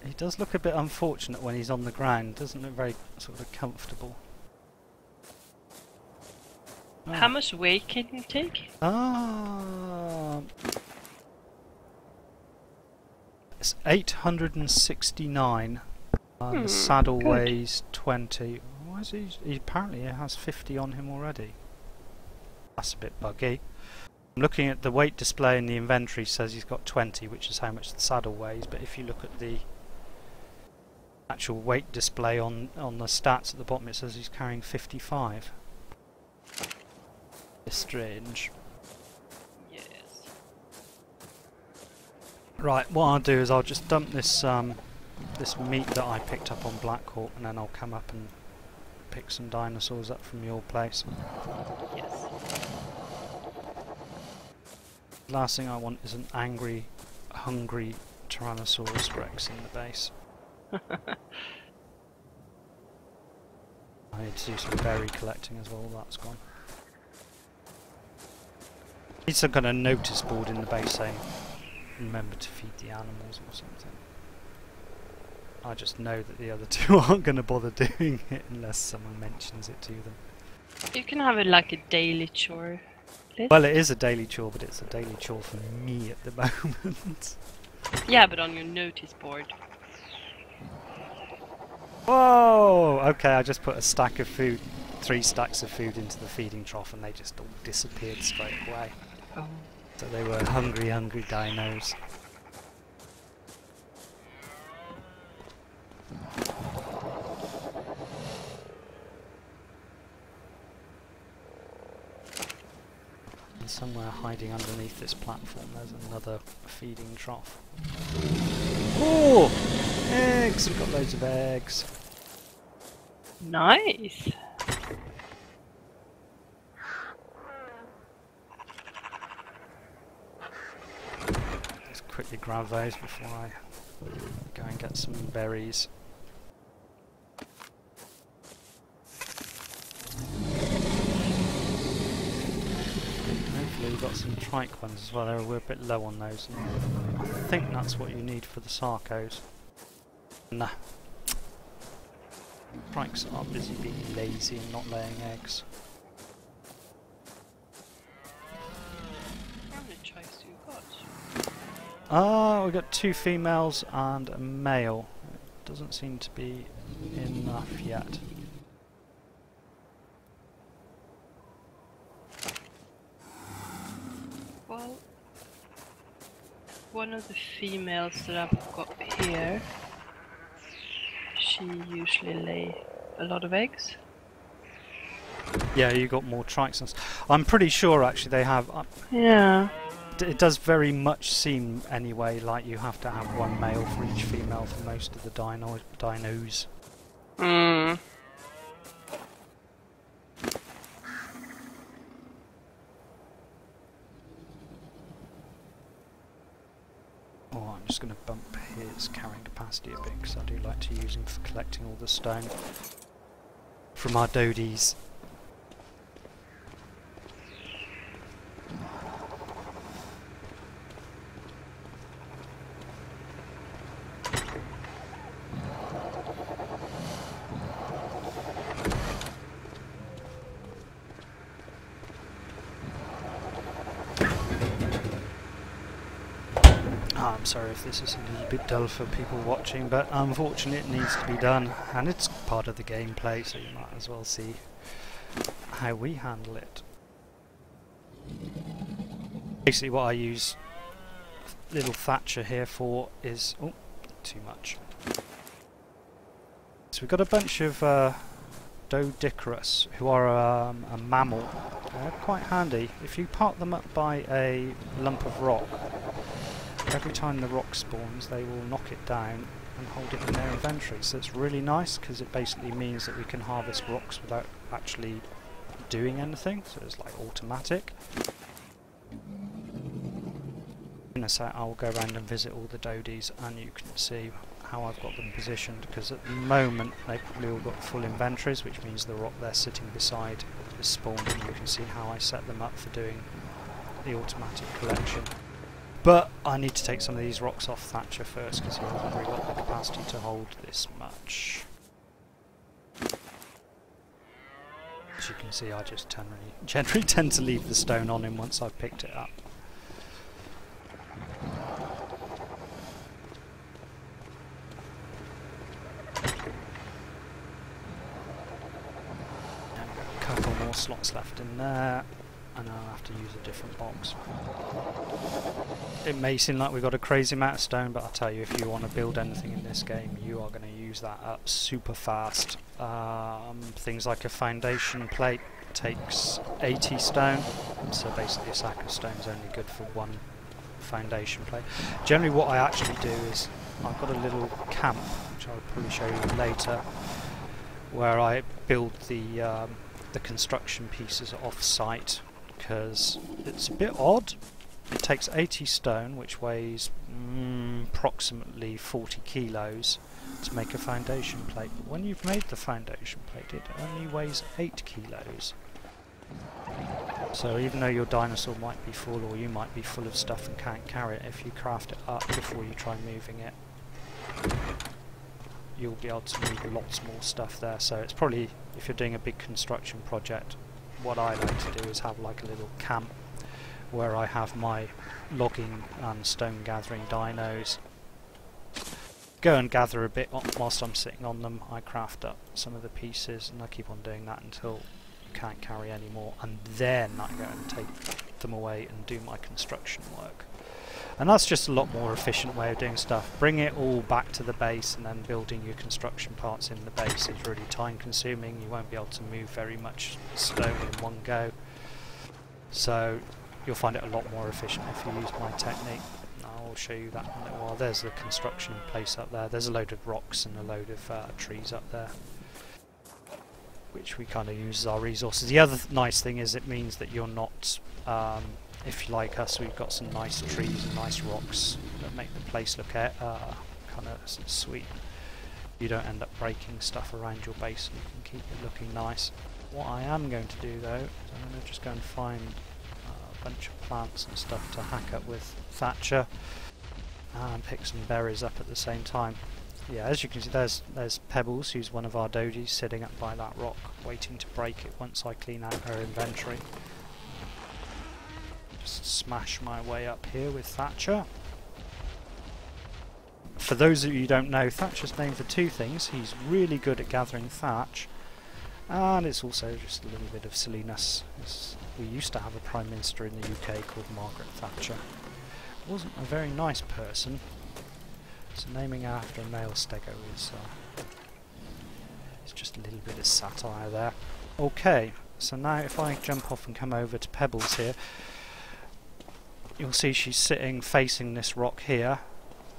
He does look a bit unfortunate when he's on the ground. Doesn't look very sort of comfortable. Oh. How much weight can you take? It's 869. The saddle good. weighs 20. Why is he apparently has 50 on him already. That's a bit buggy. I'm looking at the weight display in the inventory, says he's got 20, which is how much the saddle weighs, but if you look at the actual weight display on the stats at the bottom, it says he's carrying 55. It's strange. Yes. Right, what I'll do is I'll just dump this this meat that I picked up on Blackhawk, and then I'll come up and pick some dinosaurs up from your place. Yes. Last thing I want is an angry, hungry Tyrannosaurus Rex in the base. I need to do some berry collecting as well, that's gone. Need some kind of notice board in the base saying, remember to feed the animals or something. I just know that the other two aren't going to bother doing it unless someone mentions it to them. You can have it like a daily chore. Well, it is a daily chore, but it's a daily chore for me at the moment. Yeah, but on your notice board. Whoa! Okay, I just put a stack of food, 3 stacks of food into the feeding trough, and they just all disappeared straight away. Oh. So they were hungry, hungry dinos. And somewhere hiding underneath this platform, there's another feeding trough. Oh! Eggs! We've got loads of eggs. Nice. Let's quickly grab those before I go and get some berries. Hopefully we've got some trike ones as well. We're a bit low on those. I think that's what you need for the sarcos. Nah. Trikes are busy being lazy and not laying eggs. How many trikes do you got? We've got 2 females and a male. It doesn't seem to be enough yet. Well, one of the females that I've got here, she usually lay a lot of eggs. Yeah, you got more trikes. I'm pretty sure actually they have. Yeah. It does very much seem anyway like you have to have 1 male for each female for most of the dinos. Mm. Oh, I'm just going to bump his carrying capacity a bit because I do like to use him for collecting all the stone from our dodies. I'm sorry if this is a little bit dull for people watching, but unfortunately it needs to be done, and it's part of the gameplay, so you might as well see how we handle it. Basically what I use little Thatcher here for is... oh, too much. So we've got a bunch of Dodicarus, who are a mammal. They're quite handy. If you park them up by a lump of rock, every time the rock spawns they will knock it down and hold it in their inventory. So it's really nice because it basically means that we can harvest rocks without actually doing anything, so it's like automatic. In a sec I'll go around and visit all the dodies and you can see how I've got them positioned, because at the moment they've probably all got full inventories, which means the rock they're sitting beside is spawned, and you can see how I set them up for doing the automatic collection. But I need to take some of these rocks off Thatcher first because he hasn't really got the capacity to hold this much. As you can see, I just generally tend to leave the stone on him once I've picked it up. A couple more slots left in there, and I'll have to use a different box. It may seem like we've got a crazy amount of stone, but I'll tell you, if you want to build anything in this game, you are going to use that up super fast. Things like a foundation plate takes 80 stone, so basically a sack of stone is only good for 1 foundation plate. Generally what I actually do is, I've got a little camp, which I'll probably show you later, where I build the construction pieces off-site, because it's a bit odd. It takes 80 stone, which weighs approximately 40 kilos, to make a foundation plate. But when you've made the foundation plate, it only weighs 8 kilos. So even though your dinosaur might be full, or you might be full of stuff and can't carry it, if you craft it up before you try moving it, you'll be able to move lots more stuff there. So it's probably, if you're doing a big construction project, what I like to do is have like a little camp where I have my logging and stone gathering dinos. Go and gather a bit whilst I'm sitting on them. I craft up some of the pieces, and I keep on doing that until you can't carry any more, and then I go and take them away and do my construction work. And that's just a lot more efficient way of doing stuff. Bring it all back to the base, and then building your construction parts in the base is really time consuming. You won't be able to move very much stone in one go. So you'll find it a lot more efficient if you use my technique. I'll show you that in a little while. There's the construction place up there. There's a load of rocks and a load of trees up there, which we kind of use as our resources. The other nice thing is it means that you're not if you like us, we've got some nice trees and nice rocks that make the place look kind of sweet. You don't end up breaking stuff around your base, and you can keep it looking nice. What I am going to do though is I'm going to just go and find a bunch of plants and stuff to hack up with Thatcher and pick some berries up at the same time. Yeah, as you can see, there's Pebbles, who's one of our dodies, sitting up by that rock waiting to break it once I clean out her inventory. Just smash my way up here with Thatcher. For those of you who don't know, Thatcher's named for two things. He's really good at gathering thatch, and it's also just a little bit of silliness. We used to have a Prime Minister in the UK called Margaret Thatcher. Wasn't a very nice person, so naming her after a male stego is it's just a little bit of satire there. Okay, so now if I jump off and come over to Pebbles here, you'll see she's sitting facing this rock here.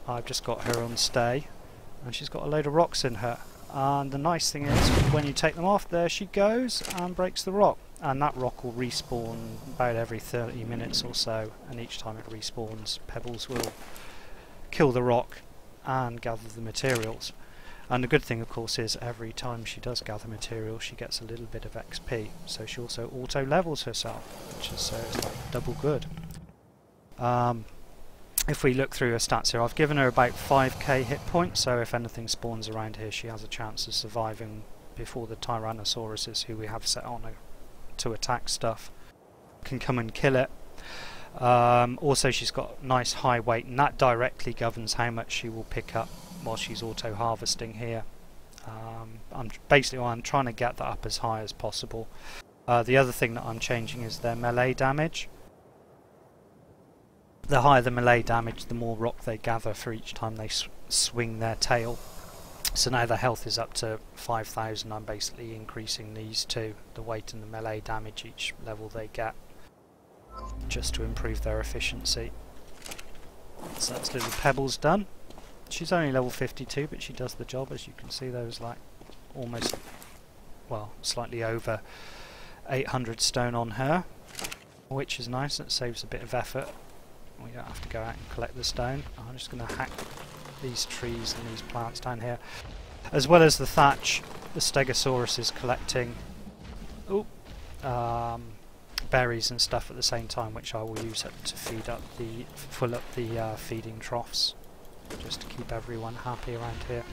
I've just got her on stay, and she's got a load of rocks in her. And the nice thing is, when you take them off, there she goes and breaks the rock. And that rock will respawn about every 30 minutes or so, and each time it respawns, Pebbles will kill the rock and gather the materials. And the good thing, of course, is every time she does gather materials, she gets a little bit of XP. So she also auto levels herself, which is it's like double good. If we look through her stats here, I've given her about 5k hit points, so if anything spawns around here, she has a chance of surviving before the Tyrannosauruses, who we have set on her to attack stuff, can come and kill it. Also, she's got nice high weight, and that directly governs how much she will pick up while she's auto harvesting here. I'm trying to get that up as high as possible. The other thing that I'm changing is their melee damage. The higher the melee damage, the more rock they gather for each time they swing their tail. So now the health is up to 5,000. I'm basically increasing these two, the weight and the melee damage each level they get, just to improve their efficiency. So that's little Pebbles done. She's only level 52, but she does the job. As you can see, there was like almost, well, slightly over 800 stone on her, which is nice. It saves a bit of effort. We don't have to go out and collect the stone. I'm just going to hack these trees and these plants down here. As well as the thatch, the Stegosaurus is collecting berries and stuff at the same time, which I will use to fill up the feeding troughs, just to keep everyone happy around here.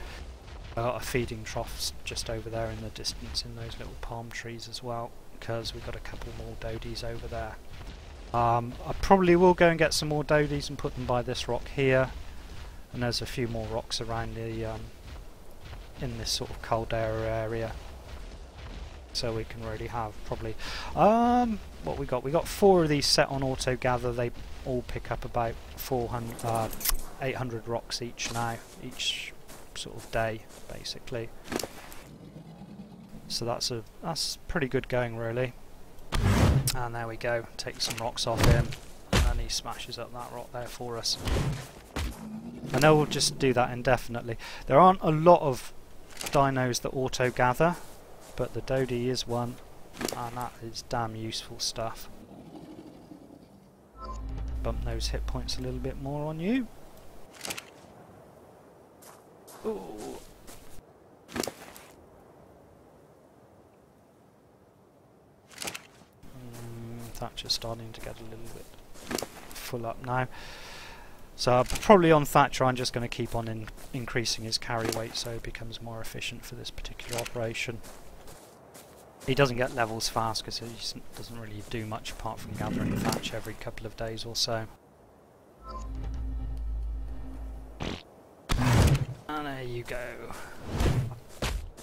I've got a feeding troughs just over there in the distance in those little palm trees as well, because we've got a couple more dodies over there. I probably will go and get some more dodies and put them by this rock here, and there's a few more rocks around the in this sort of caldera area, so we can really have probably what we got 4 of these set on auto gather. They all pick up about 800 rocks each now, each sort of day basically, so that's pretty good going really. And there we go, take some rocks off him, and he smashes up that rock there for us. And then we'll just do that indefinitely. There aren't a lot of dinos that auto gather, but the Dodie is one, and that is damn useful stuff. Bump those hit points a little bit more on you. Ooh. Thatcher's starting to get a little bit full up now. So probably on Thatcher I'm just going to keep on increasing his carry weight so he becomes more efficient for this particular operation. He doesn't get levels fast because he doesn't really do much apart from gathering thatch every couple of days or so. And there you go.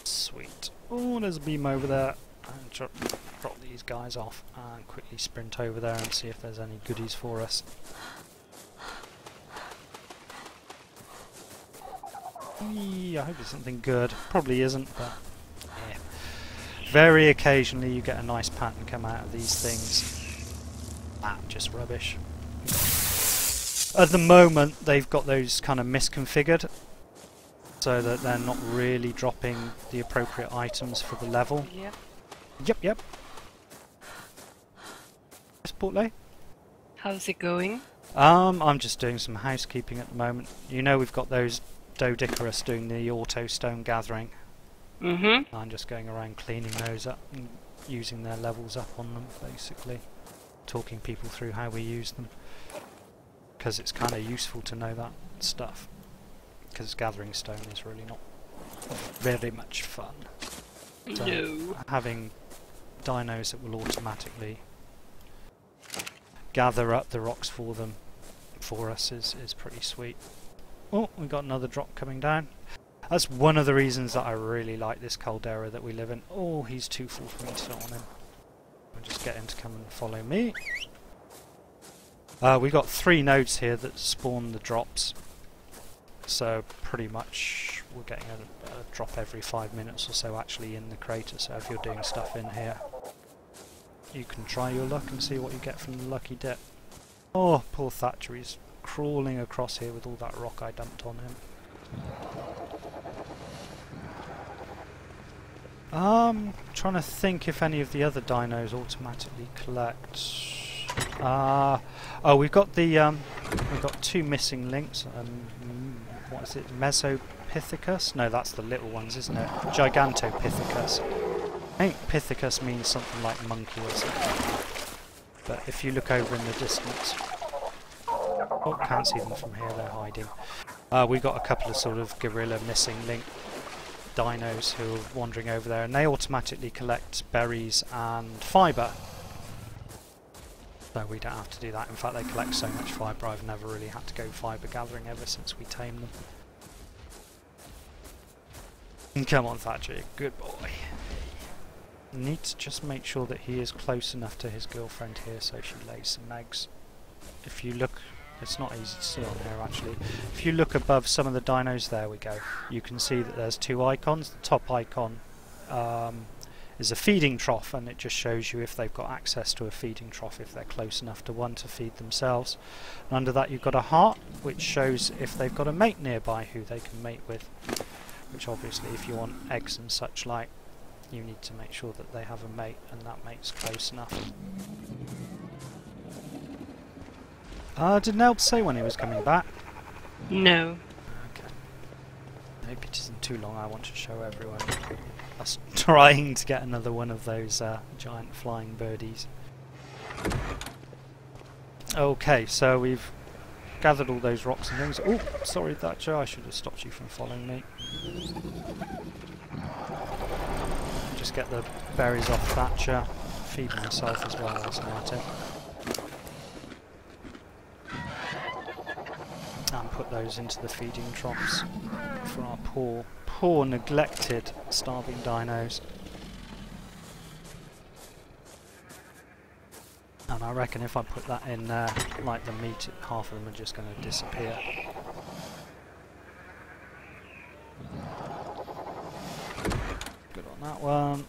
Sweet. Oh, there's a beam over there. And drop these guys off and quickly sprint over there and see if there's any goodies for us. I hope it's something good. Probably isn't, but yeah. Very occasionally you get a nice pattern come out of these things. Just rubbish. At the moment they've got those kind of misconfigured, so that they're not really dropping the appropriate items for the level. Yeah. Yep. Portlay? How's it going? I'm just doing some housekeeping at the moment. You know we've got those Dodicarus doing the auto stone gathering. Mm-hmm. I'm just going around cleaning those up and using their levels up on them, basically. Talking people through how we use them. Because it's kind of useful to know that stuff. Because gathering stone is really not very much fun. So No. having dinos that will automatically gather up the rocks for us is pretty sweet. Oh, we got another drop coming down. That's one of the reasons that I really like this caldera that we live in. Oh, he's too full for me to sit on him. I'll just get him to come and follow me. We got 3 nodes here that spawn the drops. So pretty much we're getting a drop every 5 minutes or so actually in the crater. So if you're doing stuff in here, you can try your luck and see what you get from the lucky dip. Oh, poor Thatcher, he's crawling across here with all that rock I dumped on him. Trying to think if any of the other dinos automatically collect. Oh, we've got 2 missing links. What is it? Mesopithecus? No, that's the little ones, isn't it? Gigantopithecus. I think Pithecus means something like monkey or something. But if you look over in the distance... Oh, can't see them from here, they're hiding. We've got a couple of sort of gorilla missing link dinos who are wandering over there, and they automatically collect berries and fibre. So we don't have to do that. In fact, they collect so much fibre, I've never really had to go fibre gathering ever since we tamed them. And come on, Thatcher, good boy. Need to just make sure that he is close enough to his girlfriend here so she lays some eggs. If you look, it's not easy to see on here actually. If you look above some of the dinos, there we go. You can see that there's 2 icons. The top icon is a feeding trough, and it just shows you if they've got access to a feeding trough, if they're close enough to one to feed themselves. And under that you've got a heart, which shows if they've got a mate nearby who they can mate with. Which obviously, if you want eggs and such like, you need to make sure that they have a mate, and that mate's close enough. Did Nelb say when he was coming back? No. Okay. Maybe it isn't too long. I want to show everyone us trying to get another one of those giant flying birdies. Okay, so we've gathered all those rocks and things. Oh, sorry Thatcher, I should have stopped you from following me. Just get the berries off Thatcher, feed myself as well whilst I'm at it. And put those into the feeding troughs for our poor neglected starving dinos. And I reckon if I put that in there, like the meat, half of them are just going to disappear. Good on that one.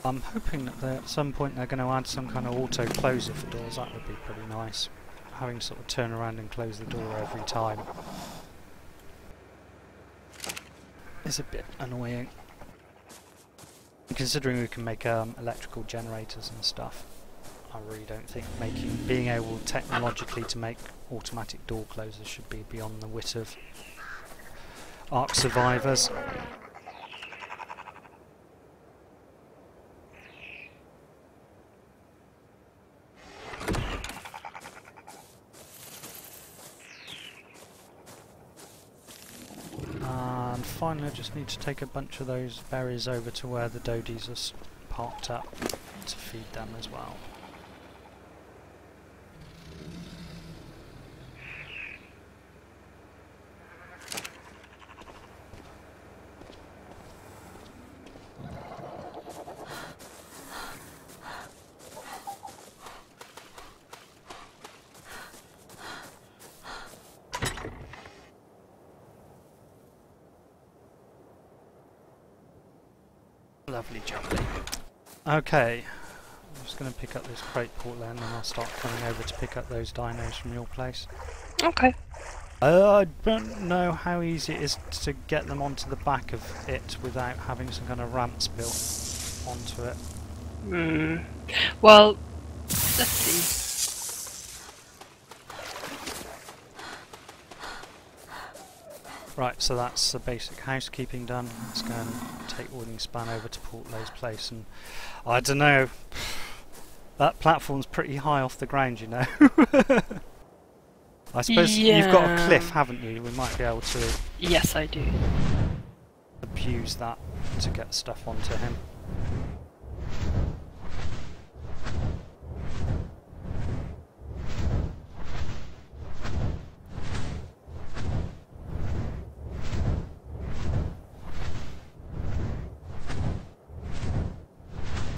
I'm hoping that at some point they're going to add some kind of auto closer for doors. That would be pretty nice. Having sort of turn around and close the door every time is a bit annoying. Considering we can make electrical generators and stuff, I really don't think being able technologically to make automatic door closers should be beyond the wit of Ark survivors. And finally I just need to take a bunch of those berries over to where the dodies are parked up to feed them as well. Lovely jubbly. Okay, I'm just going to pick up this crate Portlay and then I'll start coming over to pick up those dinos from your place. Okay. I don't know how easy it is to get them onto the back of it without having some kind of ramps built onto it. Hmm. Well, let's see. Right, so that's the basic housekeeping done. Let's go and take Wingspaan over to Portlay's place, and I don't know. That platform's pretty high off the ground, you know. I suppose you've got a cliff, haven't you? We might be able to. Yes, I do. Abuse that to get stuff onto him.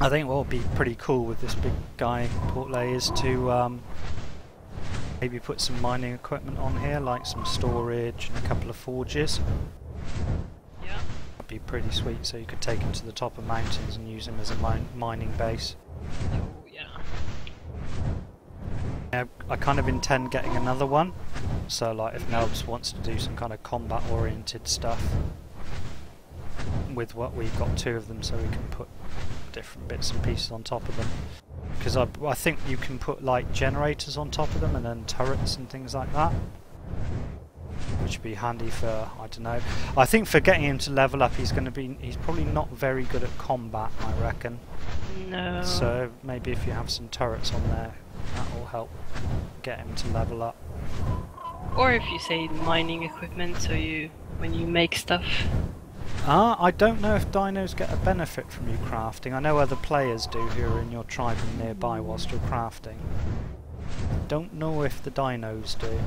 I think what would be pretty cool with this big guy, Portlay, is to maybe put some mining equipment on here, like some storage and a couple of forges. Yeah. That'd be pretty sweet, so you could take him to the top of mountains and use him as a mining base. Oh, yeah. I kind of intend getting another one, so like if Nelbs wants to do some kind of combat oriented stuff with what we've got two of them, so we can put different bits and pieces on top of them, because I think you can put like generators on top of them and then turrets and things like that, which would be handy for, I don't know, I think for getting him to level up he's probably not very good at combat, I reckon. No. So maybe if you have some turrets on there, that will help get him to level up. Or if you say mining equipment, so when you make stuff. I don't know if dinos get a benefit from you crafting. I know other players do who are in your tribe and nearby whilst you're crafting. Don't know if the dinos do.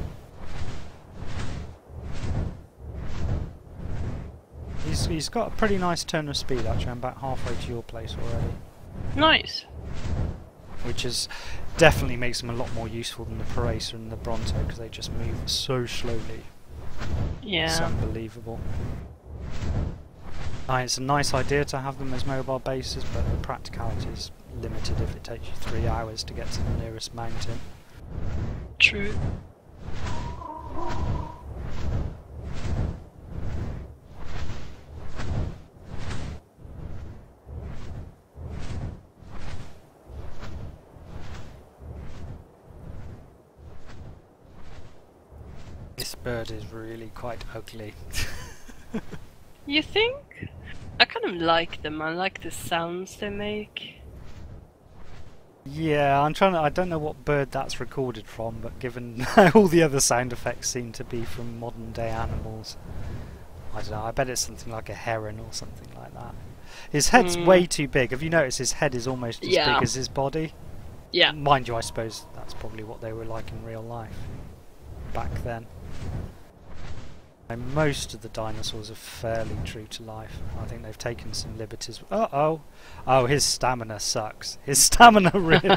He's got a pretty nice turn of speed actually. I'm about halfway to your place already. Nice. Which is definitely makes them a lot more useful than the Paracer and the Bronto, because they just move so slowly. Yeah. It's unbelievable. It's a nice idea to have them as mobile bases, but the practicality is limited if it takes you 3 hours to get to the nearest mountain. True. This bird is really quite ugly. You think? I kind of like them. I like the sounds they make. Yeah, I don't know what bird that's recorded from, but given all the other sound effects seem to be from modern day animals, I don't know, I bet it's something like a heron or something like that. His head's way too big. Have you noticed his head is almost as big as his body? Yeah. Mind you, I suppose that's probably what they were like in real life back then. And most of the dinosaurs are fairly true to life. I think they've taken some liberties. Oh, his stamina sucks. His stamina really...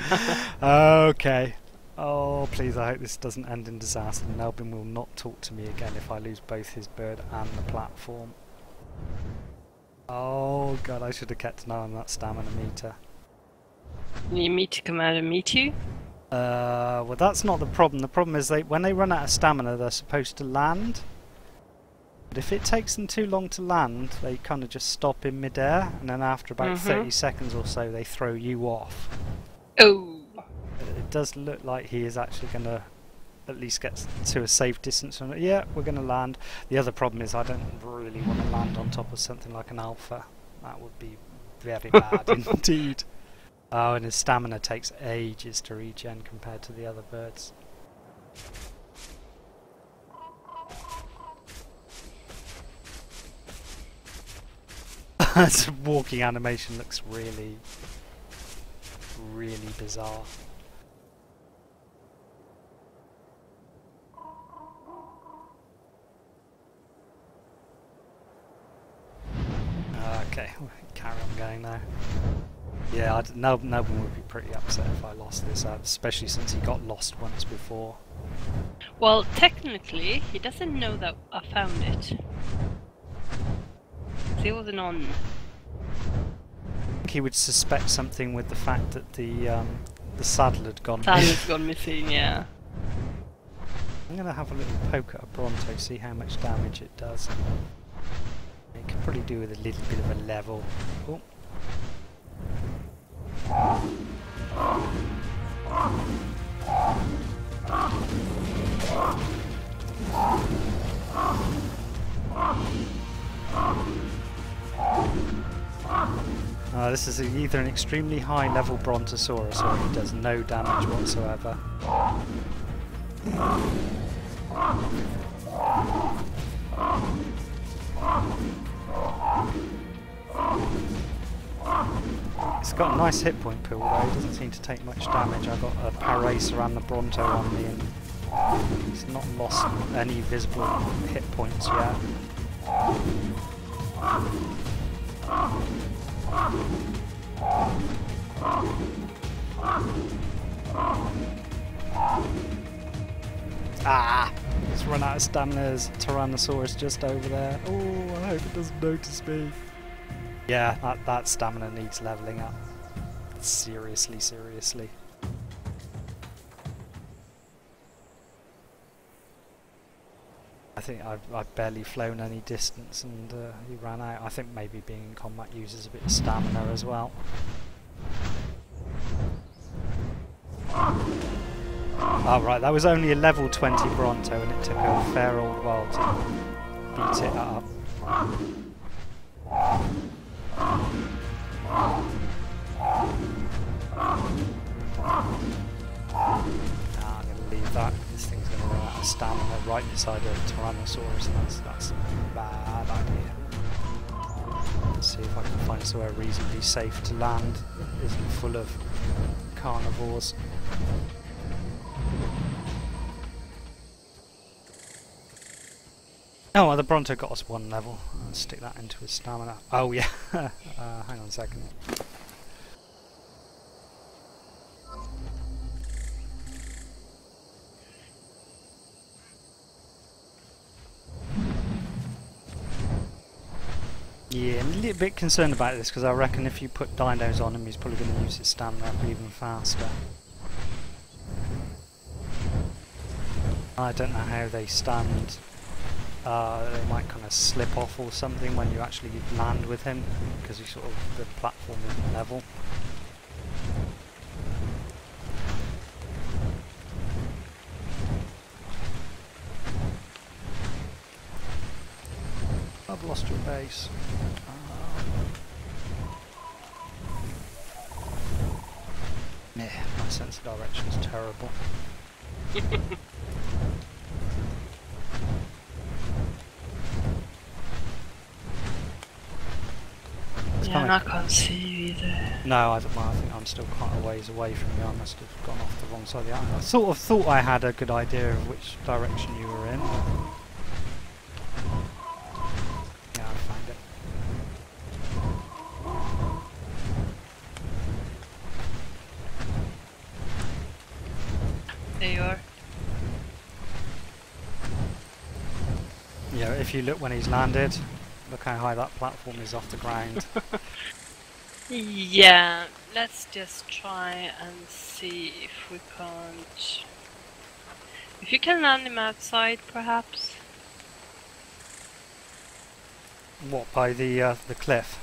Okay. Oh, please, I hope this doesn't end in disaster. Nelbin will not talk to me again if I lose both his bird and the platform. Oh god, I should have kept an eye on that stamina meter. You need me to come out and meet you? Well, that's not the problem. The problem is when they run out of stamina, they're supposed to land. But if it takes them too long to land, they kind of just stop in midair, and then after about 30 seconds or so, they throw you off. Oh! It does look like he is actually going to at least get to a safe distance from it. Yeah, we're going to land. The other problem is I don't really want to land on top of something like an alpha. That would be very bad indeed. Oh, and his stamina takes ages to regen compared to the other birds. This walking animation looks really, really bizarre. Okay, we'll carry on going now. Yeah, Nelbin would be pretty upset if I lost this, especially since he got lost once before. Well, technically, he doesn't know that I found it. He wasn't on. I think he would suspect something with the fact that the saddle had gone Saddle's gone missing, yeah. I'm going to have a little poke at a Bronto, see how much damage it does. It could probably do with a little bit of a level. Oh. This is either an extremely high level Brontosaurus or it does no damage whatsoever. It's got a nice hit point pool though, it doesn't seem to take much damage. I've got a Paracer and the Bronto on me and it's not lost any visible hit points yet. Ah! It's run out of stamina. There's a Tyrannosaurus just over there. Oh, I hope it doesn't notice me. Yeah, that stamina needs levelling up. Seriously, seriously. I think I've barely flown any distance and he ran out. I think maybe being in combat uses a bit of stamina as well. Oh right, that was only a level 20 Bronto and it took a fair old while to beat it up. I'm going to leave that. This thing's going to run out of stamina right beside a Tyrannosaurus and that's a bad idea. Let's see if I can find somewhere reasonably safe to land that isn't full of carnivores. Oh, well, the Bronto got us one level. Let's stick that into his stamina. Oh yeah, hang on a second. Yeah, I'm a little bit concerned about this because I reckon if you put dinos on him he's probably going to use his stamina up even faster. I don't know how they stand. They might kind of slip off or something when you actually land with him because he sort of, the platform isn't level. I've lost your base. Yeah, my sense of direction is terrible. Yeah, I can't see you either. No, I think I'm still quite a ways away from you. I must have gone off the wrong side of the island. I sort of thought I had a good idea of which direction you were in. Yeah, I found it. There you are. Yeah, if you look when he's landed, look how high that platform is off the ground. Yeah, let's just try and see if we can't... If you can land him outside, perhaps? What, by the cliff?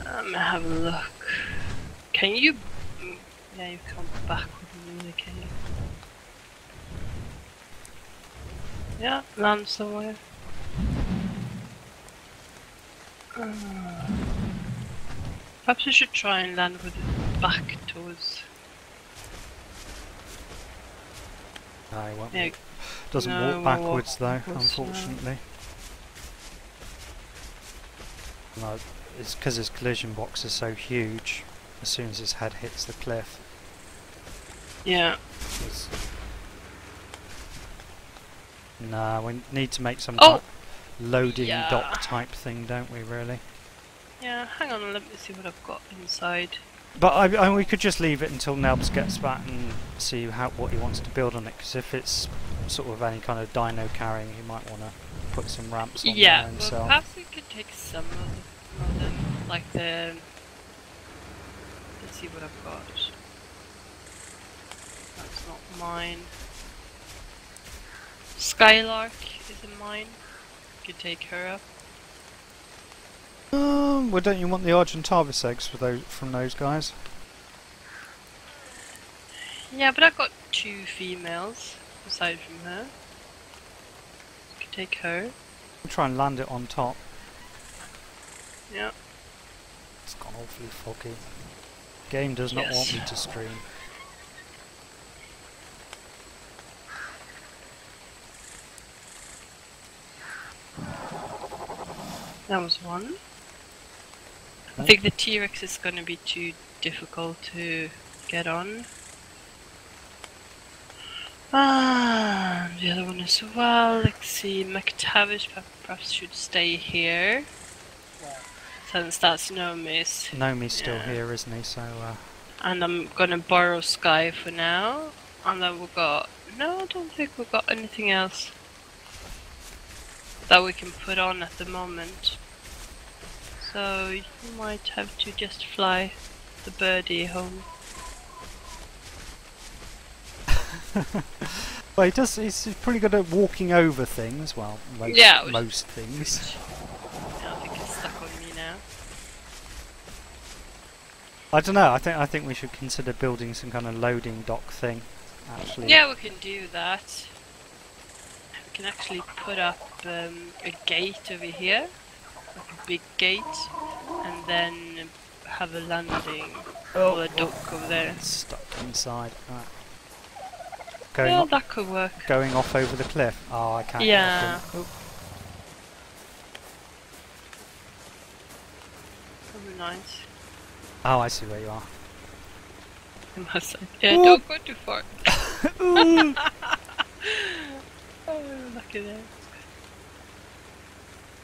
Have a look. Can you... Yeah, you can't backward really, can you? Yeah, land somewhere. Perhaps we should try and land with it back towards... No, he won't. Yeah, Doesn't no, walk backwards though, backwards, unfortunately. No, it's because his collision box is so huge. As soon as his head hits the cliff. Yeah. Nah, we need to make some loading Yeah. dock type thing, don't we, really? Yeah, hang on, let me see what I've got inside. But we could just leave it until Nelbs gets back and see what he wants to build on it, because if it's sort of any kind of dino carrying, he might want to put some ramps on there himself. Well, perhaps we could take some of them, like the... Let's see what I've got. That's not mine. Skylark is in mine. You can take her up. Well, don't you want the Argentavis eggs for those from those guys? Yeah, but I got 2 females aside from her. You can take her. I'll try and land it on top. Yeah. It's gone awfully foggy. Game does not want me to stream. That was one. I think the T-Rex is going to be too difficult to get on. The other one as well. Let's see, McTavish perhaps should stay here. Since that's Nomi's. Nomi's still here, isn't he? So. And I'm gonna borrow Sky for now. And then we've got. No, I don't think we've got anything else that we can put on at the moment. So you might have to just fly the birdie home. Well, he's pretty good at walking over things. Well, most things. Yeah, I think it's stuck on me now. I don't know. I think we should consider building some kind of loading dock thing. Actually. Yeah, we can do that. We can actually put up a gate over here, like a big gate, and then have a landing or a dock over there. It's stuck inside. Right. Yeah, that could work. Going off over the cliff. Oh, I can't. Yeah. That'd be nice. Oh, I see where you are. Yeah, don't go too far. Oh, lucky there.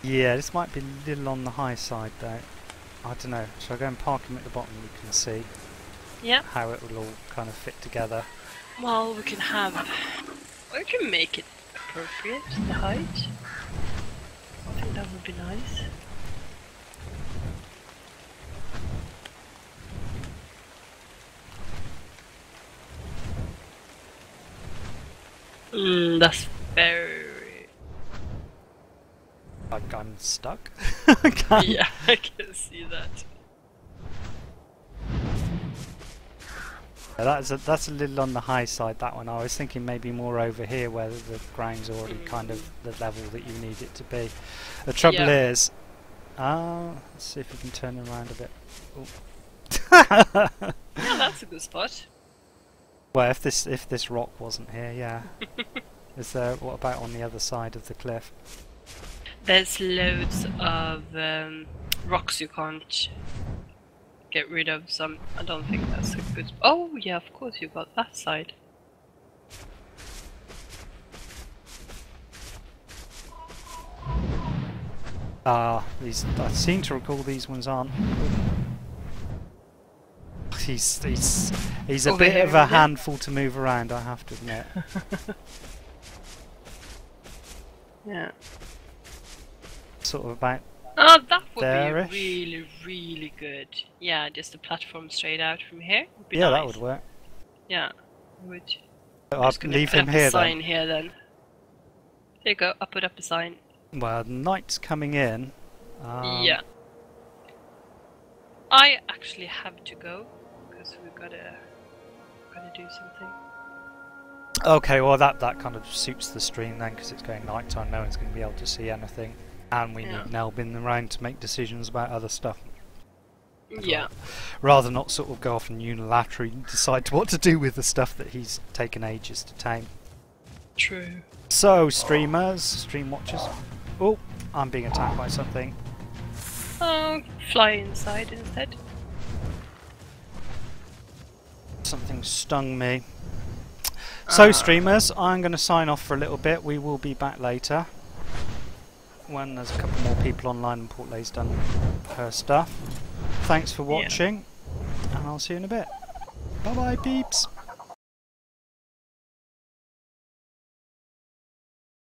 Yeah, this might be a little on the high side though. I don't know. Shall I go and park him at the bottom? You can see how it will all kind of fit together. Well, we can make it appropriate, the height. I think that would be nice. That's very... Like I'm stuck? Yeah, I can see that. That's a little on the high side, that one. I was thinking maybe more over here where the ground's already kind of the level that you need it to be. The trouble is... let's see if we can turn around a bit. Yeah, that's a good spot. Well, if this rock wasn't here, yeah. Is there? What about on the other side of the cliff? There's loads of rocks you can't get rid of. Some I don't think that's a good. Oh yeah, of course you got that side. These. I seem to recall these ones aren't. He's a bit of a handful to move around, I have to admit. Yeah. Sort of about. Oh, that would there-ish. be really good. Yeah, just a platform straight out from here. Would be yeah, nice. that would work. Yeah, would. I'll leave him here then. Sign here then. There you go. I'll put up a sign. Well, night's coming in. Yeah. I actually have to go because we've gotta do something. Okay, well that kind of suits the stream then, because it's going nighttime. No one's going to be able to see anything, and we need Nelbin around to make decisions about other stuff. Yeah. Rather not sort of go off and unilaterally decide what to do with the stuff that he's taken ages to tame. True. So, streamers, stream watchers. Oh, I'm being attacked by something. Oh, fly inside instead. Something stung me. So, streamers, I'm going to sign off for a little bit. We will be back later when there's a couple more people online and Portlay's done her stuff. Thanks for watching, and I'll see you in a bit. Bye bye, peeps.